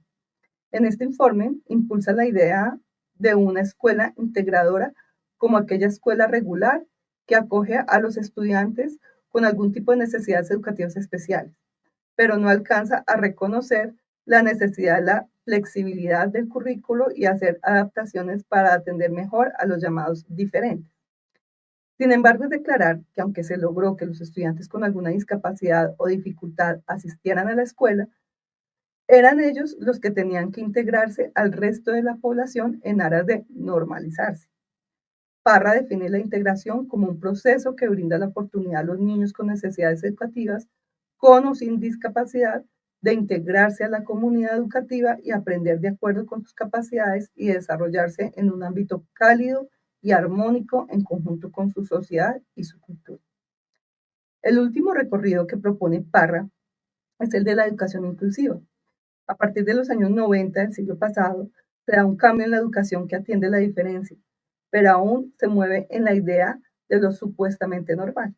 En este informe impulsa la idea de una escuela integradora como aquella escuela regular que acoge a los estudiantes con algún tipo de necesidades educativas especiales, pero no alcanza a reconocer la necesidad de la flexibilidad del currículo y hacer adaptaciones para atender mejor a los llamados diferentes. Sin embargo, es declarar que aunque se logró que los estudiantes con alguna discapacidad o dificultad asistieran a la escuela, eran ellos los que tenían que integrarse al resto de la población en aras de normalizarse. Parra define la integración como un proceso que brinda la oportunidad a los niños con necesidades educativas, con o sin discapacidad, de integrarse a la comunidad educativa y aprender de acuerdo con sus capacidades y desarrollarse en un ámbito cálido y armónico en conjunto con su sociedad y su cultura. El último recorrido que propone Parra es el de la educación inclusiva. A partir de los años 90 del siglo pasado, se da un cambio en la educación que atiende la diferencia, pero aún se mueve en la idea de lo supuestamente normal,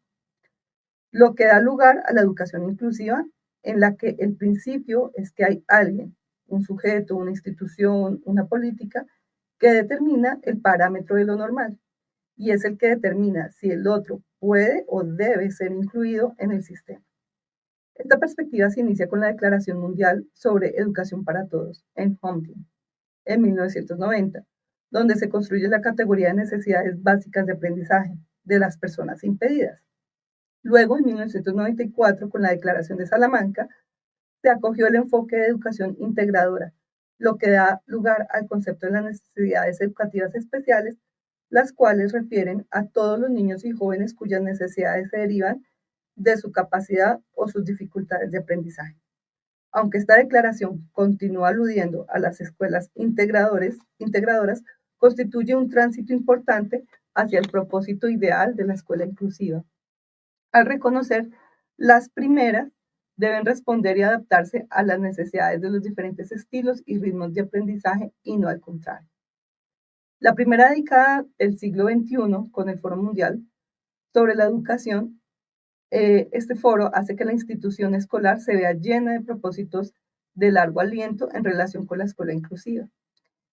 lo que da lugar a la educación inclusiva, en la que el principio es que hay alguien, un sujeto, una institución, una política, que determina el parámetro de lo normal, y es el que determina si el otro puede o debe ser incluido en el sistema. Esta perspectiva se inicia con la Declaración Mundial sobre Educación para Todos, en Huntington, en 1990, donde se construye la categoría de necesidades básicas de aprendizaje de las personas impedidas. Luego, en 1994, con la Declaración de Salamanca, se acogió el enfoque de educación integradora, lo que da lugar al concepto de las necesidades educativas especiales, las cuales refieren a todos los niños y jóvenes cuyas necesidades se derivan de su capacidad o sus dificultades de aprendizaje. Aunque esta declaración continúa aludiendo a las escuelas integradoras, constituye un tránsito importante hacia el propósito ideal de la escuela inclusiva. Al reconocer las primeras, deben responder y adaptarse a las necesidades de los diferentes estilos y ritmos de aprendizaje y no al contrario. La primera década del siglo XXI, con el Foro Mundial sobre la Educación, este foro hace que la institución escolar se vea llena de propósitos de largo aliento en relación con la escuela inclusiva.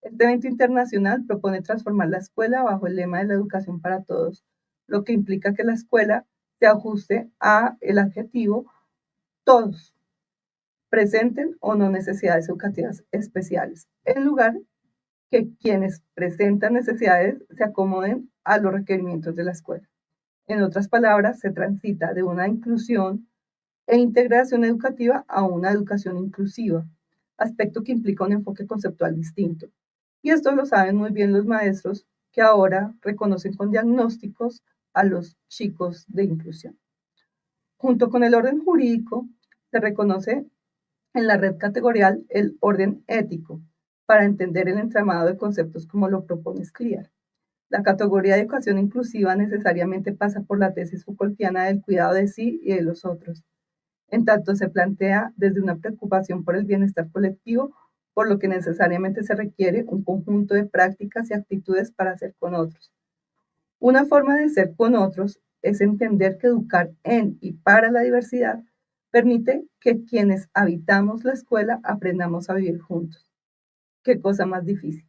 Este evento internacional propone transformar la escuela bajo el lema de la educación para todos, lo que implica que la escuela se ajuste a el adjetivo todos, presenten o no necesidades educativas especiales, en lugar que quienes presentan necesidades se acomoden a los requerimientos de la escuela. En otras palabras, se transita de una inclusión e integración educativa a una educación inclusiva, aspecto que implica un enfoque conceptual distinto. Y esto lo saben muy bien los maestros que ahora reconocen con diagnósticos a los chicos de inclusión. Junto con el orden jurídico, se reconoce en la red categorial el orden ético, para entender el entramado de conceptos como lo propone Scliar. La categoría de educación inclusiva necesariamente pasa por la tesis Foucaultiana del cuidado de sí y de los otros, en tanto se plantea desde una preocupación por el bienestar colectivo, por lo que necesariamente se requiere un conjunto de prácticas y actitudes para ser con otros. Una forma de ser con otros es entender que educar en y para la diversidad permite que quienes habitamos la escuela aprendamos a vivir juntos. ¿Qué cosa más difícil?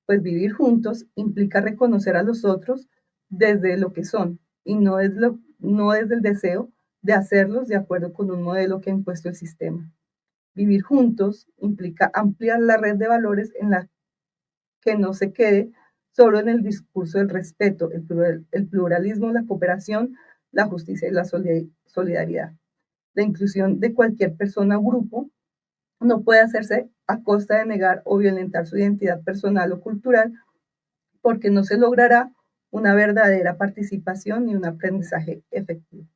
Pues vivir juntos implica reconocer a los otros desde lo que son y no desde el deseo de hacerlos de acuerdo con un modelo que ha impuesto el sistema. Vivir juntos implica ampliar la red de valores en la que no se quede solo en el discurso del respeto, el pluralismo, la cooperación, la justicia y la solidaridad. La inclusión de cualquier persona o grupo no puede hacerse a costa de negar o violentar su identidad personal o cultural, porque no se logrará una verdadera participación ni un aprendizaje efectivo.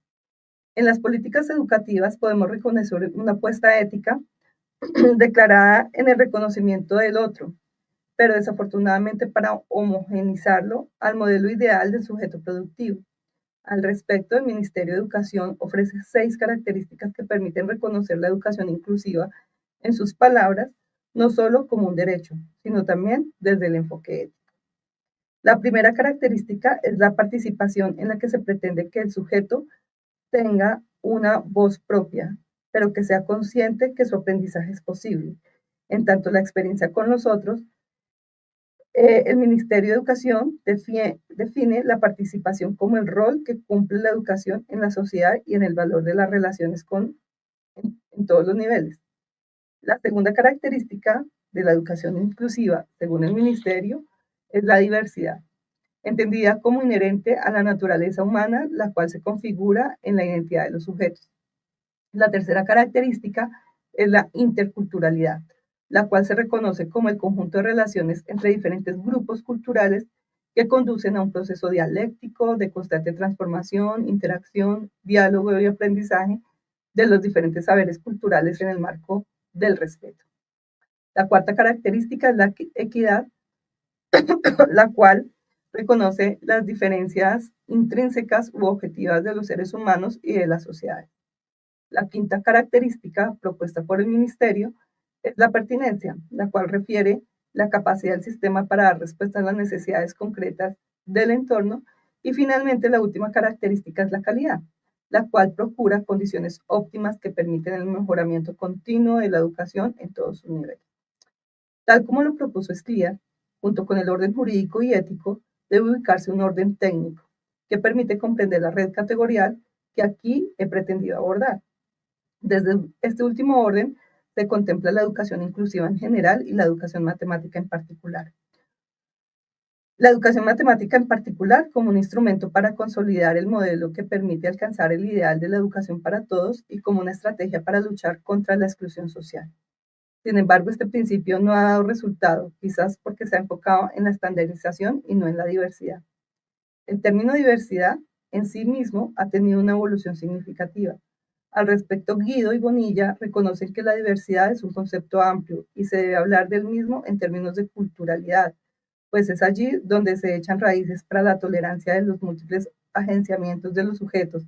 En las políticas educativas podemos reconocer una apuesta ética declarada en el reconocimiento del otro, pero desafortunadamente para homogenizarlo al modelo ideal del sujeto productivo. Al respecto, el Ministerio de Educación ofrece 6 características que permiten reconocer la educación inclusiva en sus palabras, no solo como un derecho, sino también desde el enfoque ético. La primera característica es la participación, en la que se pretende que el sujeto tenga una voz propia, pero que sea consciente que su aprendizaje es posible. En tanto, la experiencia con los otros, el Ministerio de Educación define la participación como el rol que cumple la educación en la sociedad y en el valor de las relaciones en todos los niveles. La segunda característica de la educación inclusiva, según el Ministerio, es la diversidad, entendida como inherente a la naturaleza humana, la cual se configura en la identidad de los sujetos. La tercera característica es la interculturalidad, la cual se reconoce como el conjunto de relaciones entre diferentes grupos culturales que conducen a un proceso dialéctico de constante transformación, interacción, diálogo y aprendizaje de los diferentes saberes culturales en el marco del respeto. La cuarta característica es la equidad, la cual reconoce las diferencias intrínsecas u objetivas de los seres humanos y de las sociedades. La quinta característica propuesta por el Ministerio es la pertinencia, la cual refiere la capacidad del sistema para dar respuesta a las necesidades concretas del entorno. Y finalmente, la última característica es la calidad, la cual procura condiciones óptimas que permiten el mejoramiento continuo de la educación en todos sus niveles. Tal como lo propuso Scriabin, junto con el orden jurídico y ético, debe ubicarse un orden técnico que permite comprender la red categorial que aquí he pretendido abordar. Desde este último orden se contempla la educación inclusiva en general y la educación matemática en particular. La educación matemática en particular como un instrumento para consolidar el modelo que permite alcanzar el ideal de la educación para todos y como una estrategia para luchar contra la exclusión social. Sin embargo, este principio no ha dado resultado, quizás porque se ha enfocado en la estandarización y no en la diversidad. El término diversidad en sí mismo ha tenido una evolución significativa. Al respecto, Guido y Bonilla reconocen que la diversidad es un concepto amplio y se debe hablar del mismo en términos de culturalidad, pues es allí donde se echan raíces para la tolerancia de los múltiples agenciamientos de los sujetos,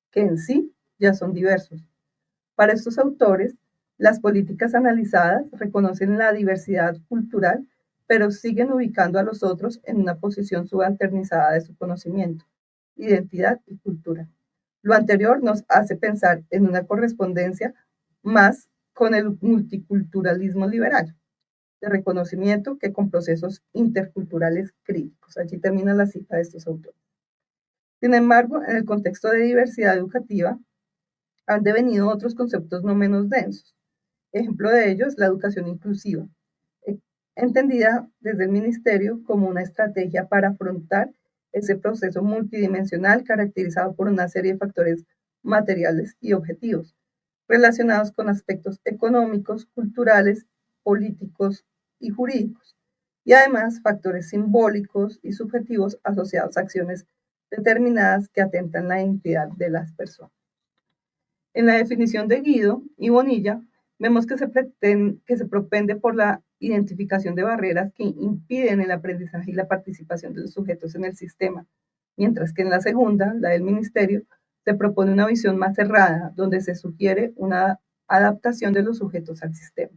que en sí ya son diversos. Para estos autores, las políticas analizadas reconocen la diversidad cultural, pero siguen ubicando a los otros en una posición subalternizada de su conocimiento, identidad y cultura. Lo anterior nos hace pensar en una correspondencia más con el multiculturalismo liberal, de reconocimiento que con procesos interculturales críticos. Allí termina la cita de estos autores. Sin embargo, en el contexto de diversidad educativa, han devenido otros conceptos no menos densos. Ejemplo de ello es la educación inclusiva, entendida desde el Ministerio como una estrategia para afrontar ese proceso multidimensional caracterizado por una serie de factores materiales y objetivos relacionados con aspectos económicos, culturales, políticos y jurídicos, y además factores simbólicos y subjetivos asociados a acciones determinadas que atentan la identidad de las personas. En la definición de Guido y Bonilla, vemos que se propende por la identificación de barreras que impiden el aprendizaje y la participación de los sujetos en el sistema, mientras que en la segunda, la del ministerio, se propone una visión más cerrada, donde se sugiere una adaptación de los sujetos al sistema.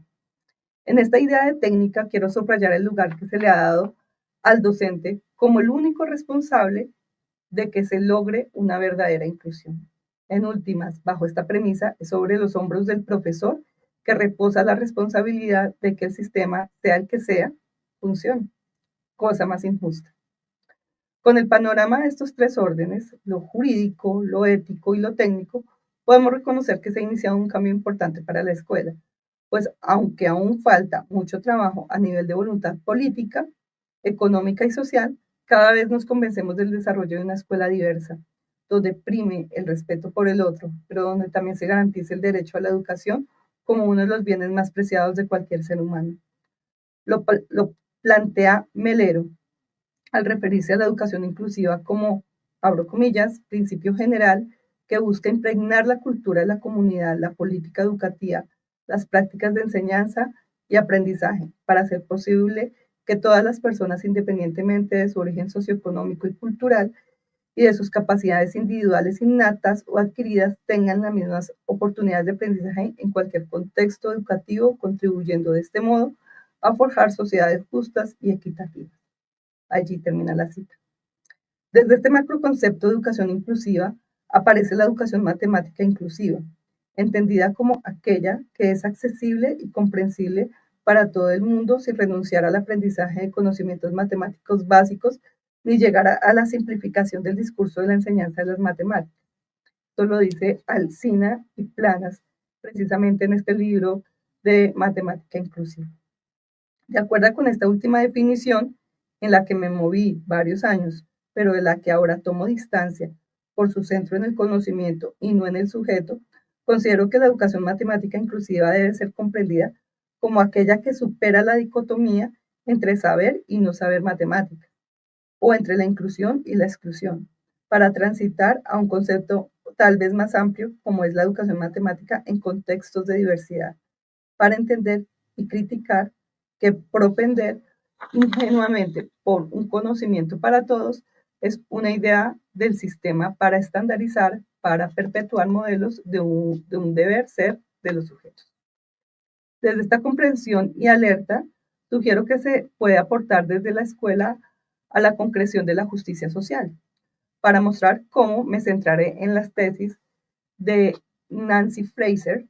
En esta idea de técnica quiero subrayar el lugar que se le ha dado al docente como el único responsable de que se logre una verdadera inclusión. En últimas, bajo esta premisa, es sobre los hombros del profesor que reposa la responsabilidad de que el sistema, sea el que sea, funcione. Cosa más injusta. Con el panorama de estos tres órdenes, lo jurídico, lo ético y lo técnico, podemos reconocer que se ha iniciado un cambio importante para la escuela, pues aunque aún falta mucho trabajo a nivel de voluntad política, económica y social, cada vez nos convencemos del desarrollo de una escuela diversa, donde prime el respeto por el otro, pero donde también se garantice el derecho a la educación como uno de los bienes más preciados de cualquier ser humano. Lo plantea Melero al referirse a la educación inclusiva como, abro comillas, principio general que busca impregnar la cultura de la comunidad, la política educativa, las prácticas de enseñanza y aprendizaje para hacer posible que todas las personas, independientemente de su origen socioeconómico y cultural y de sus capacidades individuales innatas o adquiridas, tengan las mismas oportunidades de aprendizaje en cualquier contexto educativo, contribuyendo de este modo a forjar sociedades justas y equitativas. Allí termina la cita. Desde este macroconcepto de educación inclusiva aparece la educación matemática inclusiva, entendida como aquella que es accesible y comprensible para todo el mundo sin renunciar al aprendizaje de conocimientos matemáticos básicos ni llegar a la simplificación del discurso de la enseñanza de las matemáticas. Esto lo dice Alsina y Planas, precisamente en este libro de Matemática Inclusiva. De acuerdo con esta última definición, en la que me moví varios años, pero de la que ahora tomo distancia por su centro en el conocimiento y no en el sujeto, considero que la educación matemática inclusiva debe ser comprendida como aquella que supera la dicotomía entre saber y no saber matemáticas, o entre la inclusión y la exclusión, para transitar a un concepto tal vez más amplio como es la educación matemática en contextos de diversidad, para entender y criticar que propender ingenuamente por un conocimiento para todos es una idea del sistema para estandarizar, para perpetuar modelos de un deber ser de los sujetos. Desde esta comprensión y alerta, sugiero que se puede aportar desde la escuela a la concreción de la justicia social, para mostrar cómo me centraré en las tesis de Nancy Fraser.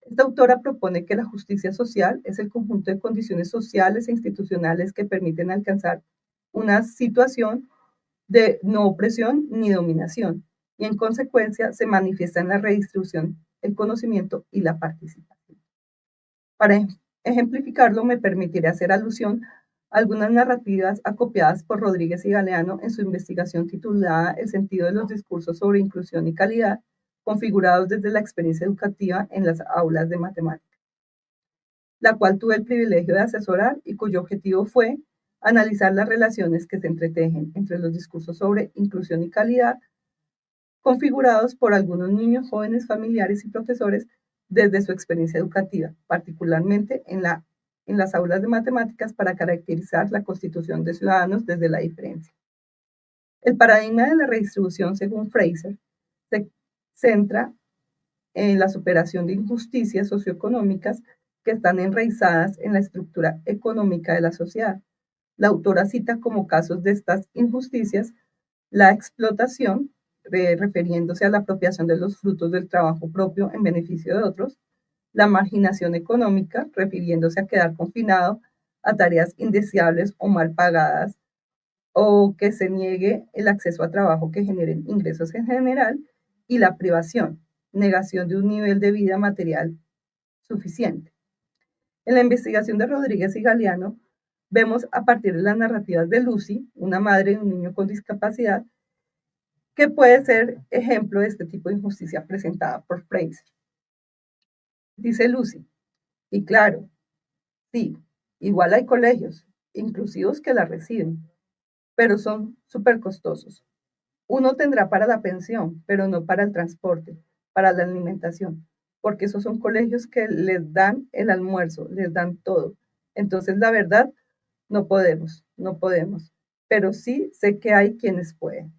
Esta autora propone que la justicia social es el conjunto de condiciones sociales e institucionales que permiten alcanzar una situación de no opresión ni dominación, y en consecuencia se manifiesta en la redistribución, el conocimiento y la participación. Para ejemplificarlo, me permitiré hacer alusión a algunas narrativas acopiadas por Rodríguez y Galeano en su investigación titulada El sentido de los discursos sobre inclusión y calidad, configurados desde la experiencia educativa en las aulas de matemáticas, la cual tuve el privilegio de asesorar y cuyo objetivo fue analizar las relaciones que se entretejen entre los discursos sobre inclusión y calidad, configurados por algunos niños, jóvenes, familiares y profesores desde su experiencia educativa, particularmente en las aulas de matemáticas, para caracterizar la constitución de ciudadanos desde la diferencia. El paradigma de la redistribución, según Fraser, se centra en la superación de injusticias socioeconómicas que están enraizadas en la estructura económica de la sociedad. La autora cita como casos de estas injusticias la explotación, refiriéndose a la apropiación de los frutos del trabajo propio en beneficio de otros, la marginación económica, refiriéndose a quedar confinado a tareas indeseables o mal pagadas, o que se niegue el acceso a trabajo que generen ingresos en general, y la privación, negación de un nivel de vida material suficiente. En la investigación de Rodríguez y Galeano, vemos a partir de las narrativas de Lucy, una madre de un niño con discapacidad, que puede ser ejemplo de este tipo de injusticia presentada por Fraser. Dice Lucy, y claro, sí, igual hay colegios inclusivos que la reciben, pero son súper costosos. Uno tendrá para la pensión, pero no para el transporte, para la alimentación. porque esos son colegios que les dan el almuerzo, les dan todo. Entonces, la verdad, no podemos, pero sí sé que hay quienes pueden.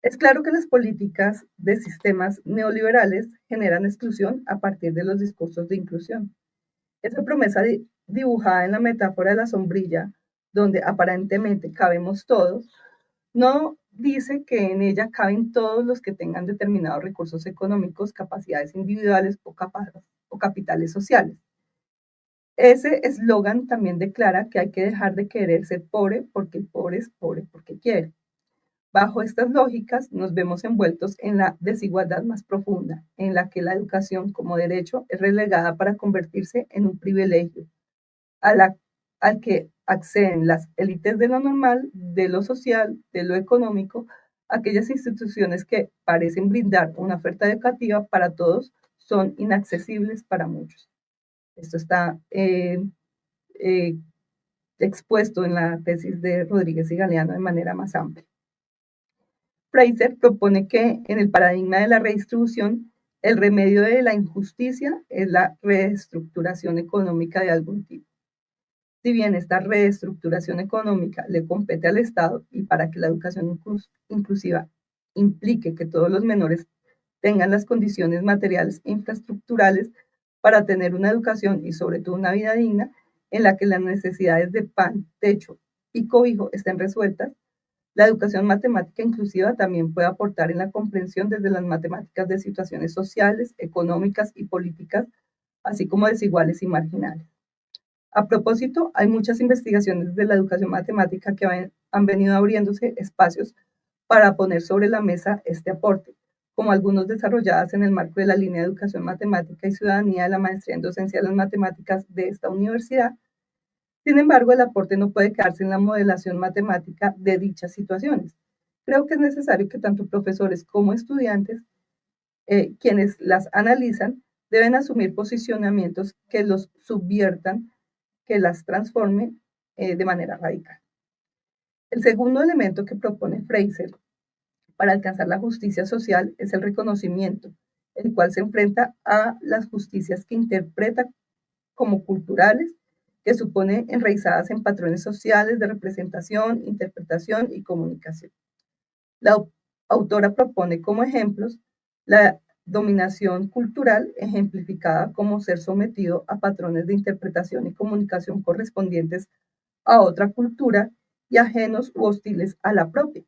Es claro que las políticas de sistemas neoliberales generan exclusión a partir de los discursos de inclusión. Esa promesa dibujada en la metáfora de la sombrilla, donde aparentemente cabemos todos, no dice que en ella caben todos los que tengan determinados recursos económicos, capacidades individuales o capitales sociales. Ese eslogan también declara que hay que dejar de querer ser pobre porque el pobre es pobre porque quiere. Bajo estas lógicas nos vemos envueltos en la desigualdad más profunda, en la que la educación como derecho es relegada para convertirse en un privilegio, al que acceden las élites de lo normal, de lo social, de lo económico. Aquellas instituciones que parecen brindar una oferta educativa para todos son inaccesibles para muchos. Esto está expuesto en la tesis de Rodríguez y Galeano de manera más amplia. Fraser propone que en el paradigma de la redistribución, el remedio de la injusticia es la reestructuración económica de algún tipo. Si bien esta reestructuración económica le compete al Estado y para que la educación inclusiva implique que todos los menores tengan las condiciones materiales e infraestructurales para tener una educación y sobre todo una vida digna en la que las necesidades de pan, techo y cobijo estén resueltas, la educación matemática inclusiva también puede aportar en la comprensión desde las matemáticas de situaciones sociales, económicas y políticas, así como desiguales y marginales. A propósito, hay muchas investigaciones de la educación matemática que han venido abriéndose espacios para poner sobre la mesa este aporte, como algunos desarrolladas en el marco de la línea de educación matemática y ciudadanía de la maestría en docencia de las matemáticas de esta universidad. Sin embargo, el aporte no puede quedarse en la modelación matemática de dichas situaciones. Creo que es necesario que tanto profesores como estudiantes, quienes las analizan, deben asumir posicionamientos que los subviertan, que las transformen de manera radical. El segundo elemento que propone Fraser para alcanzar la justicia social es el reconocimiento, el cual se enfrenta a las justicias que interpreta como culturales, que supone enraizadas en patrones sociales de representación, interpretación y comunicación. La autora propone como ejemplos la dominación cultural, ejemplificada como ser sometido a patrones de interpretación y comunicación correspondientes a otra cultura y ajenos u hostiles a la propia.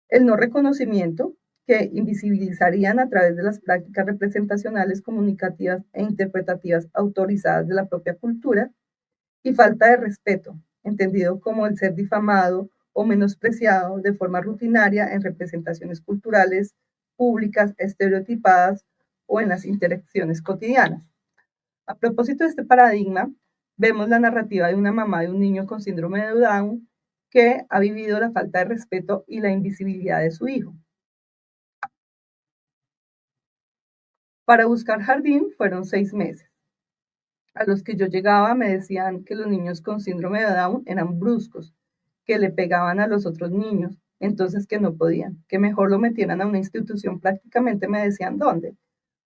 El no reconocimiento, que invisibilizarían a través de las prácticas representacionales, comunicativas e interpretativas autorizadas de la propia cultura, y falta de respeto, entendido como el ser difamado o menospreciado de forma rutinaria en representaciones culturales públicas, estereotipadas o en las interacciones cotidianas. A propósito de este paradigma, vemos la narrativa de una mamá de un niño con síndrome de Down que ha vivido la falta de respeto y la invisibilidad de su hijo. Para buscar jardín fueron 6 meses. A los que yo llegaba me decían que los niños con síndrome de Down eran bruscos, que le pegaban a los otros niños, entonces que no podían, que mejor lo metieran a una institución, prácticamente me decían dónde,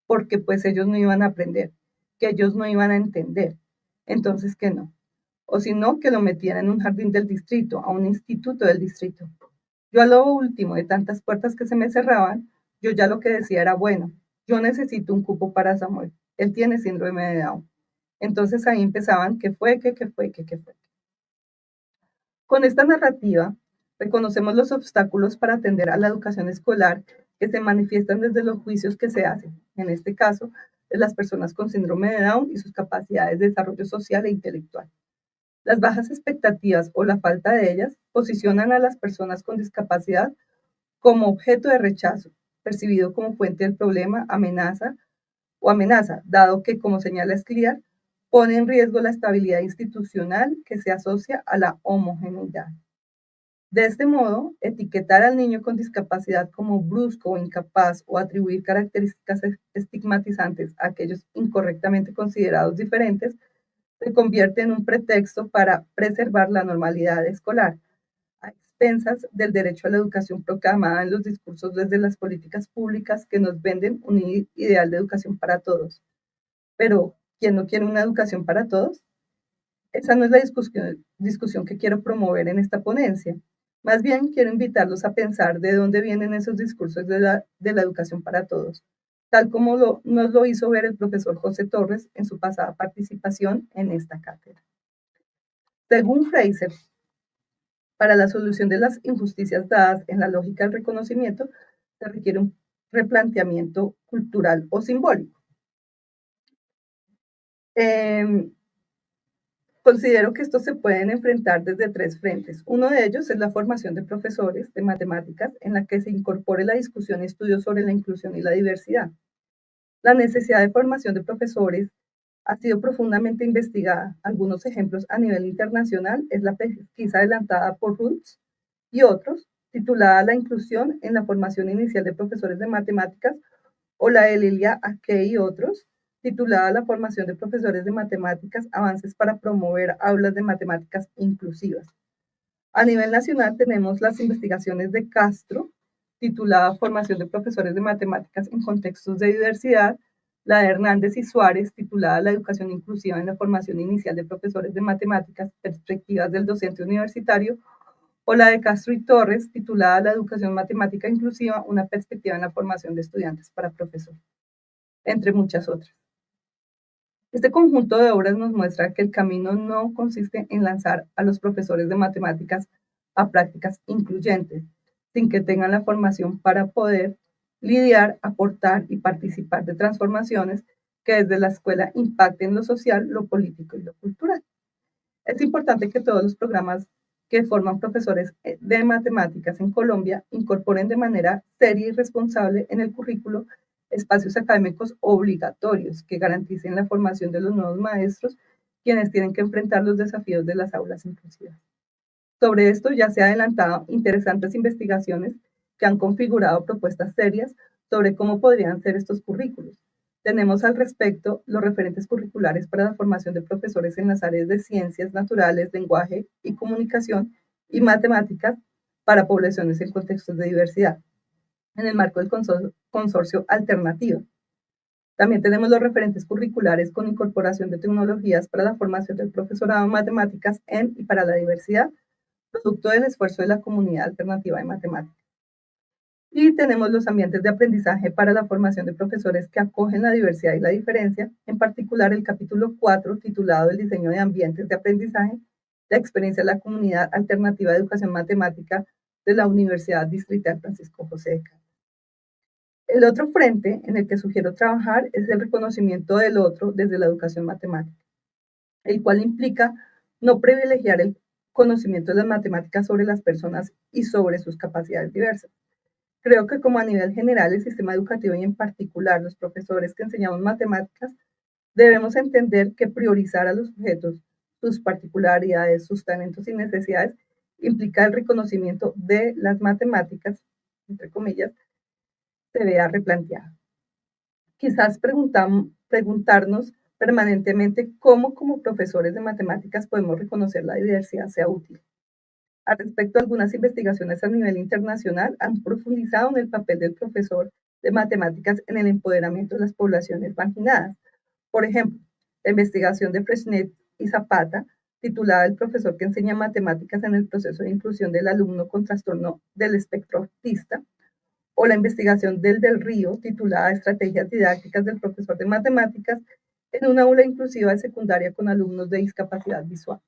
porque pues ellos no iban a aprender, que ellos no iban a entender, entonces que no. O si no, que lo metieran en un jardín del distrito, a un instituto del distrito. Yo a lo último de tantas puertas que se me cerraban, yo ya lo que decía era, bueno, yo necesito un cupo para Samuel, él tiene síndrome de Down. Entonces ahí empezaban, ¿qué fue? Con esta narrativa, reconocemos los obstáculos para atender a la educación escolar que se manifiestan desde los juicios que se hacen, en este caso, de las personas con síndrome de Down y sus capacidades de desarrollo social e intelectual. Las bajas expectativas o la falta de ellas posicionan a las personas con discapacidad como objeto de rechazo, percibido como fuente del problema, amenaza, dado que, como señala Scliar, pone en riesgo la estabilidad institucional que se asocia a la homogeneidad. De este modo, etiquetar al niño con discapacidad como brusco o incapaz o atribuir características estigmatizantes a aquellos incorrectamente considerados diferentes se convierte en un pretexto para preservar la normalidad escolar, a expensas del derecho a la educación proclamada en los discursos desde las políticas públicas que nos venden un ideal de educación para todos. Pero, ¿quién no quiere una educación para todos? Esa no es la discusión que quiero promover en esta ponencia. Más bien quiero invitarlos a pensar de dónde vienen esos discursos de la educación para todos, tal como nos lo hizo ver el profesor José Torres en su pasada participación en esta cátedra. Según Fraser, para la solución de las injusticias dadas en la lógica del reconocimiento, se requiere un replanteamiento cultural o simbólico. Considero que estos se pueden enfrentar desde tres frentes. Uno de ellos es la formación de profesores de matemáticas en la que se incorpore la discusión y estudio sobre la inclusión y la diversidad. La necesidad de formación de profesores ha sido profundamente investigada. Algunos ejemplos a nivel internacional es la pesquisa adelantada por Roots y otros, titulada La inclusión en la formación inicial de profesores de matemáticas, o la de Lilia Ake y otros, titulada La formación de profesores de matemáticas, avances para promover aulas de matemáticas inclusivas. A nivel nacional tenemos las investigaciones de Castro, titulada Formación de profesores de matemáticas en contextos de diversidad, la de Hernández y Suárez, titulada La educación inclusiva en la formación inicial de profesores de matemáticas, perspectivas del docente universitario, o la de Castro y Torres, titulada La educación matemática inclusiva, una perspectiva en la formación de estudiantes para profesores, entre muchas otras. Este conjunto de obras nos muestra que el camino no consiste en lanzar a los profesores de matemáticas a prácticas incluyentes, sin que tengan la formación para poder lidiar, aportar y participar de transformaciones que desde la escuela impacten lo social, lo político y lo cultural. Es importante que todos los programas que forman profesores de matemáticas en Colombia incorporen de manera seria y responsable en el currículo espacios académicos obligatorios que garanticen la formación de los nuevos maestros, quienes tienen que enfrentar los desafíos de las aulas inclusivas. Sobre esto ya se han adelantado interesantes investigaciones que han configurado propuestas serias sobre cómo podrían ser estos currículos. Tenemos al respecto los referentes curriculares para la formación de profesores en las áreas de ciencias naturales, lenguaje y comunicación y matemáticas para poblaciones en contextos de diversidad, en el marco del consorcio Alternativa. También tenemos los referentes curriculares con incorporación de tecnologías para la formación del profesorado en matemáticas en y para la diversidad, producto del esfuerzo de la comunidad alternativa de matemáticas. Y tenemos los ambientes de aprendizaje para la formación de profesores que acogen la diversidad y la diferencia, en particular el capítulo 4, titulado El diseño de ambientes de aprendizaje, la experiencia de la comunidad alternativa de educación matemática de la Universidad Distrital Francisco José de Caldas. El otro frente en el que sugiero trabajar es el reconocimiento del otro desde la educación matemática, el cual implica no privilegiar el conocimiento de las matemáticas sobre las personas y sobre sus capacidades diversas. Creo que como a nivel general el sistema educativo y en particular los profesores que enseñamos matemáticas, debemos entender que priorizar a los sujetos, sus particularidades, sus talentos y necesidades, implica el reconocimiento de las matemáticas, entre comillas, se vea replanteado. Quizás preguntarnos permanentemente cómo como profesores de matemáticas podemos reconocer la diversidad sea útil. Al respecto, algunas investigaciones a nivel internacional han profundizado en el papel del profesor de matemáticas en el empoderamiento de las poblaciones marginadas. Por ejemplo, la investigación de Fresnet y Zapata, titulada El profesor que enseña matemáticas en el proceso de inclusión del alumno con trastorno del espectro autista, o la investigación del Río, titulada Estrategias didácticas del profesor de matemáticas en una aula inclusiva de secundaria con alumnos de discapacidad visual.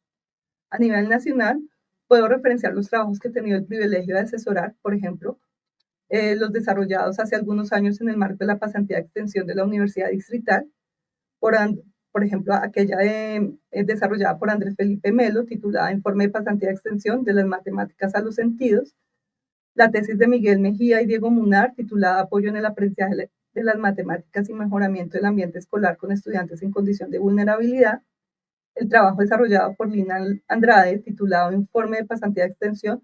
A nivel nacional, puedo referenciar los trabajos que he tenido el privilegio de asesorar, por ejemplo, los desarrollados hace algunos años en el marco de la pasantía de extensión de la Universidad Distrital, por ejemplo, aquella desarrollada por Andrés Felipe Melo, titulada Informe de pasantía de extensión de las matemáticas a los sentidos, la tesis de Miguel Mejía y Diego Munar, titulada Apoyo en el aprendizaje de las matemáticas y mejoramiento del ambiente escolar con estudiantes en condición de vulnerabilidad, el trabajo desarrollado por Lina Andrade, titulado Informe de pasantía de extensión,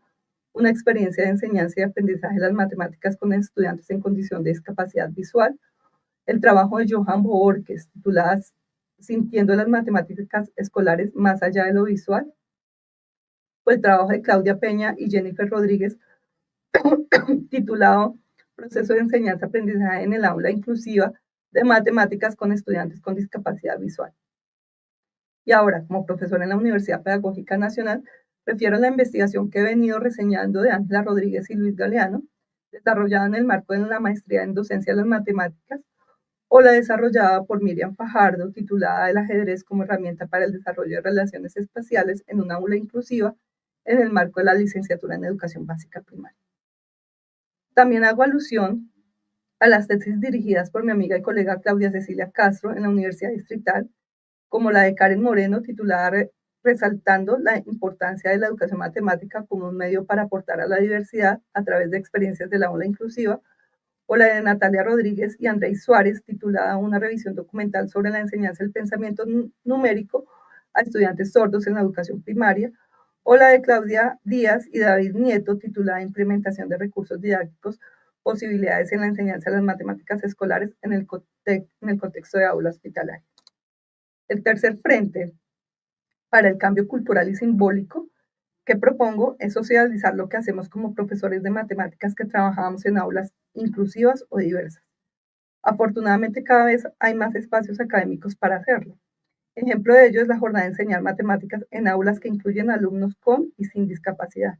una experiencia de enseñanza y aprendizaje de las matemáticas con estudiantes en condición de discapacidad visual, el trabajo de Johan Boorques, titulada Sintiendo las matemáticas escolares más allá de lo visual, o el trabajo de Claudia Peña y Jennifer Rodríguez, titulado Proceso de enseñanza-aprendizaje en el aula inclusiva de matemáticas con estudiantes con discapacidad visual. Y ahora, como profesor en la Universidad Pedagógica Nacional, refiero a la investigación que he venido reseñando de Ángela Rodríguez y Luis Galeano, desarrollada en el marco de la maestría en docencia de las matemáticas, o la desarrollada por Miriam Fajardo, titulada El ajedrez como herramienta para el desarrollo de relaciones espaciales en un aula inclusiva, en el marco de la licenciatura en educación básica primaria. También hago alusión a las tesis dirigidas por mi amiga y colega Claudia Cecilia Castro en la Universidad Distrital, como la de Karen Moreno, titulada Resaltando la importancia de la educación matemática como un medio para aportar a la diversidad a través de experiencias de la aula inclusiva, o la de Natalia Rodríguez y Andrei Suárez, titulada Una revisión documental sobre la enseñanza del pensamiento numérico a estudiantes sordos en la educación primaria, o la de Claudia Díaz y David Nieto, titulada Implementación de recursos didácticos, posibilidades en la enseñanza de las matemáticas escolares en el contexto de aula hospitalaria. El tercer frente para el cambio cultural y simbólico que propongo es socializar lo que hacemos como profesores de matemáticas que trabajamos en aulas inclusivas o diversas. Afortunadamente, cada vez hay más espacios académicos para hacerlo. Ejemplo de ello es la jornada de enseñar matemáticas en aulas que incluyen alumnos con y sin discapacidad,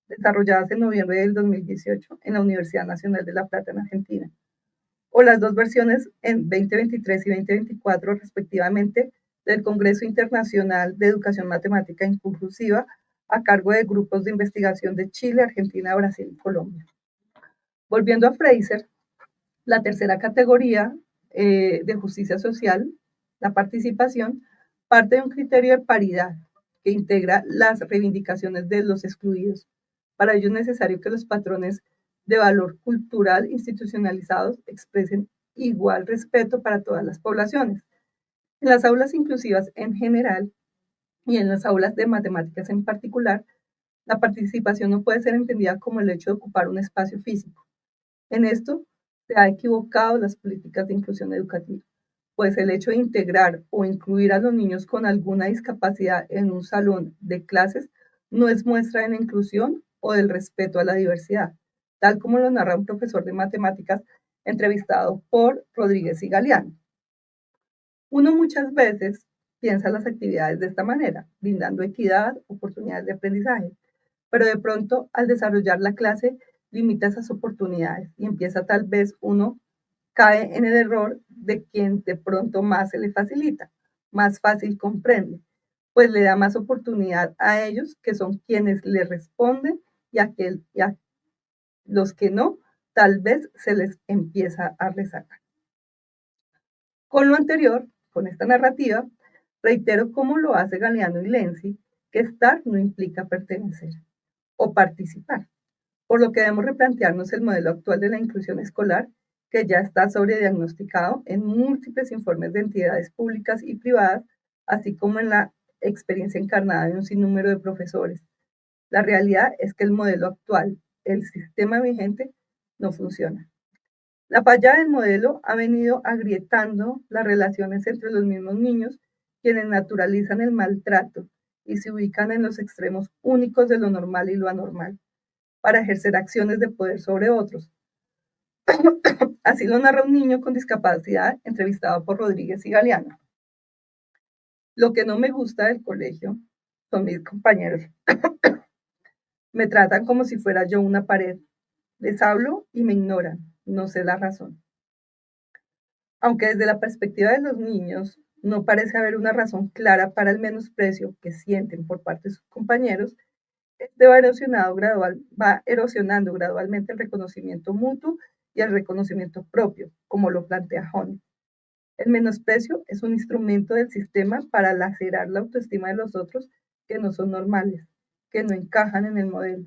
desarrolladas en noviembre del 2018 en la Universidad Nacional de La Plata, en Argentina, o las dos versiones en 2023 y 2024, respectivamente, del Congreso Internacional de Educación Matemática Inclusiva, a cargo de grupos de investigación de Chile, Argentina, Brasil y Colombia. Volviendo a Fraser, la tercera categoría de justicia social, la participación, parte de un criterio de paridad que integra las reivindicaciones de los excluidos. Para ello es necesario que los patrones de valor cultural institucionalizados expresen igual respeto para todas las poblaciones. En las aulas inclusivas en general y en las aulas de matemáticas en particular, la participación no puede ser entendida como el hecho de ocupar un espacio físico. En esto se ha equivocado las políticas de inclusión educativa, pues el hecho de integrar o incluir a los niños con alguna discapacidad en un salón de clases no es muestra de la inclusión o del respeto a la diversidad, tal como lo narra un profesor de matemáticas entrevistado por Rodríguez y Galeano. Uno muchas veces piensa las actividades de esta manera, brindando equidad, oportunidades de aprendizaje, pero de pronto al desarrollar la clase limita esas oportunidades y empieza tal vez uno cae en el error de quien de pronto más se le facilita, más fácil comprende, pues le da más oportunidad a ellos que son quienes le responden y a los que no, tal vez se les empieza a rezagar. Con lo anterior, con esta narrativa, reitero cómo lo hace Galeano y Lenzi, que estar no implica pertenecer o participar, por lo que debemos replantearnos el modelo actual de la inclusión escolar, que ya está sobrediagnosticado en múltiples informes de entidades públicas y privadas, así como en la experiencia encarnada de un sinnúmero de profesores. La realidad es que el modelo actual, el sistema vigente, no funciona. La falla del modelo ha venido agrietando las relaciones entre los mismos niños, quienes naturalizan el maltrato y se ubican en los extremos únicos de lo normal y lo anormal, para ejercer acciones de poder sobre otros. Así lo narra un niño con discapacidad entrevistado por Rodríguez y Galeano. Lo que no me gusta del colegio son mis compañeros. Me tratan como si fuera yo una pared. Les hablo y me ignoran. No sé la razón. Aunque desde la perspectiva de los niños no parece haber una razón clara para el menosprecio que sienten por parte de sus compañeros, va erosionando gradualmente el reconocimiento mutuo y el reconocimiento propio, como lo plantea Honey. El menosprecio es un instrumento del sistema para lacerar la autoestima de los otros que no son normales, que no encajan en el modelo.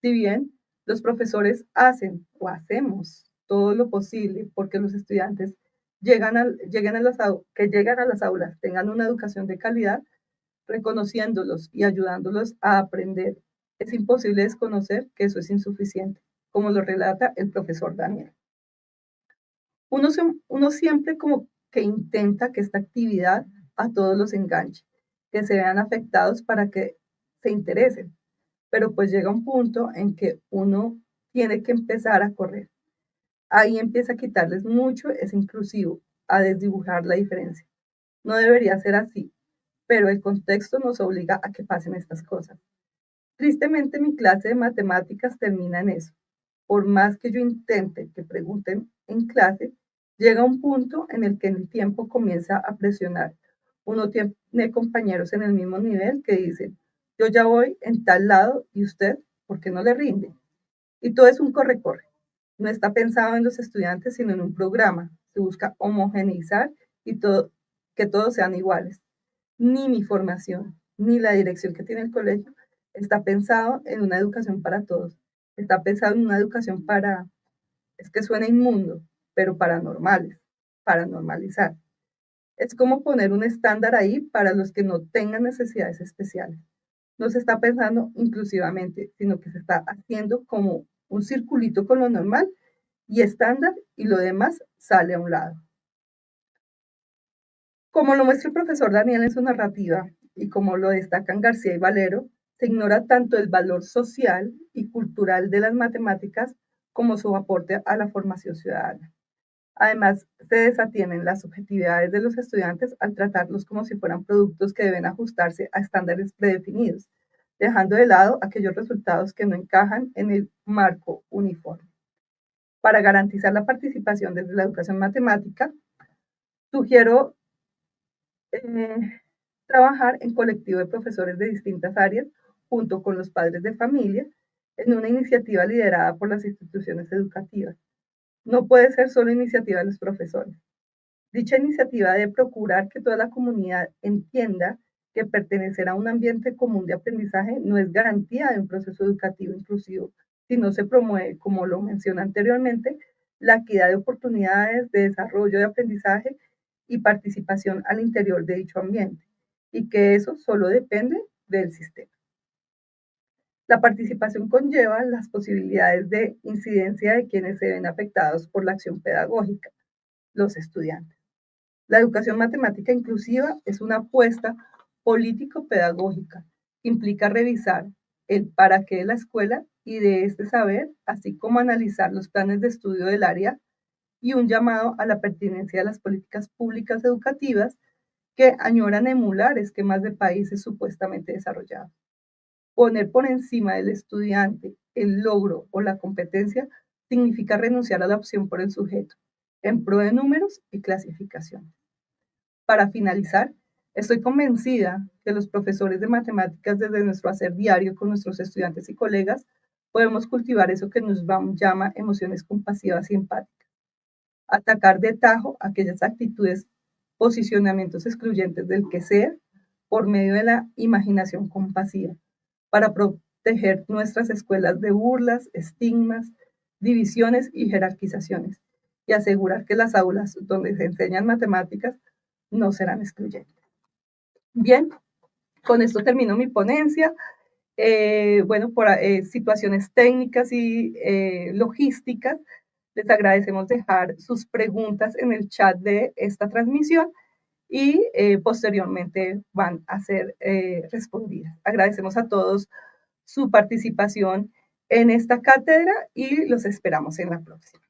Si bien los profesores hacen o hacemos todo lo posible porque los estudiantes lleguen a las aulas tengan una educación de calidad, reconociéndolos y ayudándolos a aprender, es imposible desconocer que eso es insuficiente, como lo relata el profesor Daniel. Uno siempre como que intenta que esta actividad a todos los enganche, que se vean afectados para que se interesen, pero pues llega un punto en que uno tiene que empezar a correr. Ahí empieza a quitarles mucho ese inclusivo, a desdibujar la diferencia. No debería ser así, pero el contexto nos obliga a que pasen estas cosas. Tristemente, mi clase de matemáticas termina en eso. Por más que yo intente que pregunten en clase, llega un punto en el que el tiempo comienza a presionar. Uno tiene compañeros en el mismo nivel que dicen, yo ya voy en tal lado y usted, ¿por qué no le rinde? Y todo es un corre-corre. No está pensado en los estudiantes, sino en un programa. Se busca homogeneizar y que todos sean iguales. Ni mi formación, ni la dirección que tiene el colegio está pensado en una educación para todos. Está pensado en una educación para, es que suena inmundo, pero para normales, para normalizar. Es como poner un estándar ahí para los que no tengan necesidades especiales. No se está pensando inclusivamente, sino que se está haciendo como un circulito con lo normal y estándar y lo demás sale a un lado. Como lo muestra el profesor Daniel en su narrativa y como lo destacan García y Valero, se ignora tanto el valor social y cultural de las matemáticas como su aporte a la formación ciudadana. Además, se desatienen las subjetividades de los estudiantes al tratarlos como si fueran productos que deben ajustarse a estándares predefinidos, dejando de lado aquellos resultados que no encajan en el marco uniforme. Para garantizar la participación desde la educación matemática, sugiero trabajar en colectivo de profesores de distintas áreas junto con los padres de familia en una iniciativa liderada por las instituciones educativas. No puede ser solo iniciativa de los profesores. Dicha iniciativa debe procurar que toda la comunidad entienda que pertenecer a un ambiente común de aprendizaje no es garantía de un proceso educativo inclusivo, si no se promueve, como lo mencioné anteriormente, la equidad de oportunidades de desarrollo de aprendizaje y participación al interior de dicho ambiente, y que eso solo depende del sistema. La participación conlleva las posibilidades de incidencia de quienes se ven afectados por la acción pedagógica, los estudiantes. La educación matemática inclusiva es una apuesta político-pedagógica que implica revisar el para qué de la escuela y de este saber, así como analizar los planes de estudio del área y un llamado a la pertinencia de las políticas públicas educativas que añoran emular esquemas de países supuestamente desarrollados. Poner por encima del estudiante el logro o la competencia significa renunciar a la opción por el sujeto, en pro de números y clasificación. Para finalizar, estoy convencida que los profesores de matemáticas desde nuestro hacer diario con nuestros estudiantes y colegas podemos cultivar eso que nos llama emociones compasivas y empáticas. Atacar de tajo aquellas actitudes, posicionamientos excluyentes del que sea por medio de la imaginación compasiva, para proteger nuestras escuelas de burlas, estigmas, divisiones y jerarquizaciones, y asegurar que las aulas donde se enseñan matemáticas no serán excluyentes. Bien, con esto termino mi ponencia. Bueno, por situaciones técnicas y logísticas, les agradecemos dejar sus preguntas en el chat de esta transmisión y posteriormente van a ser respondidas. Agradecemos a todos su participación en esta cátedra y los esperamos en la próxima.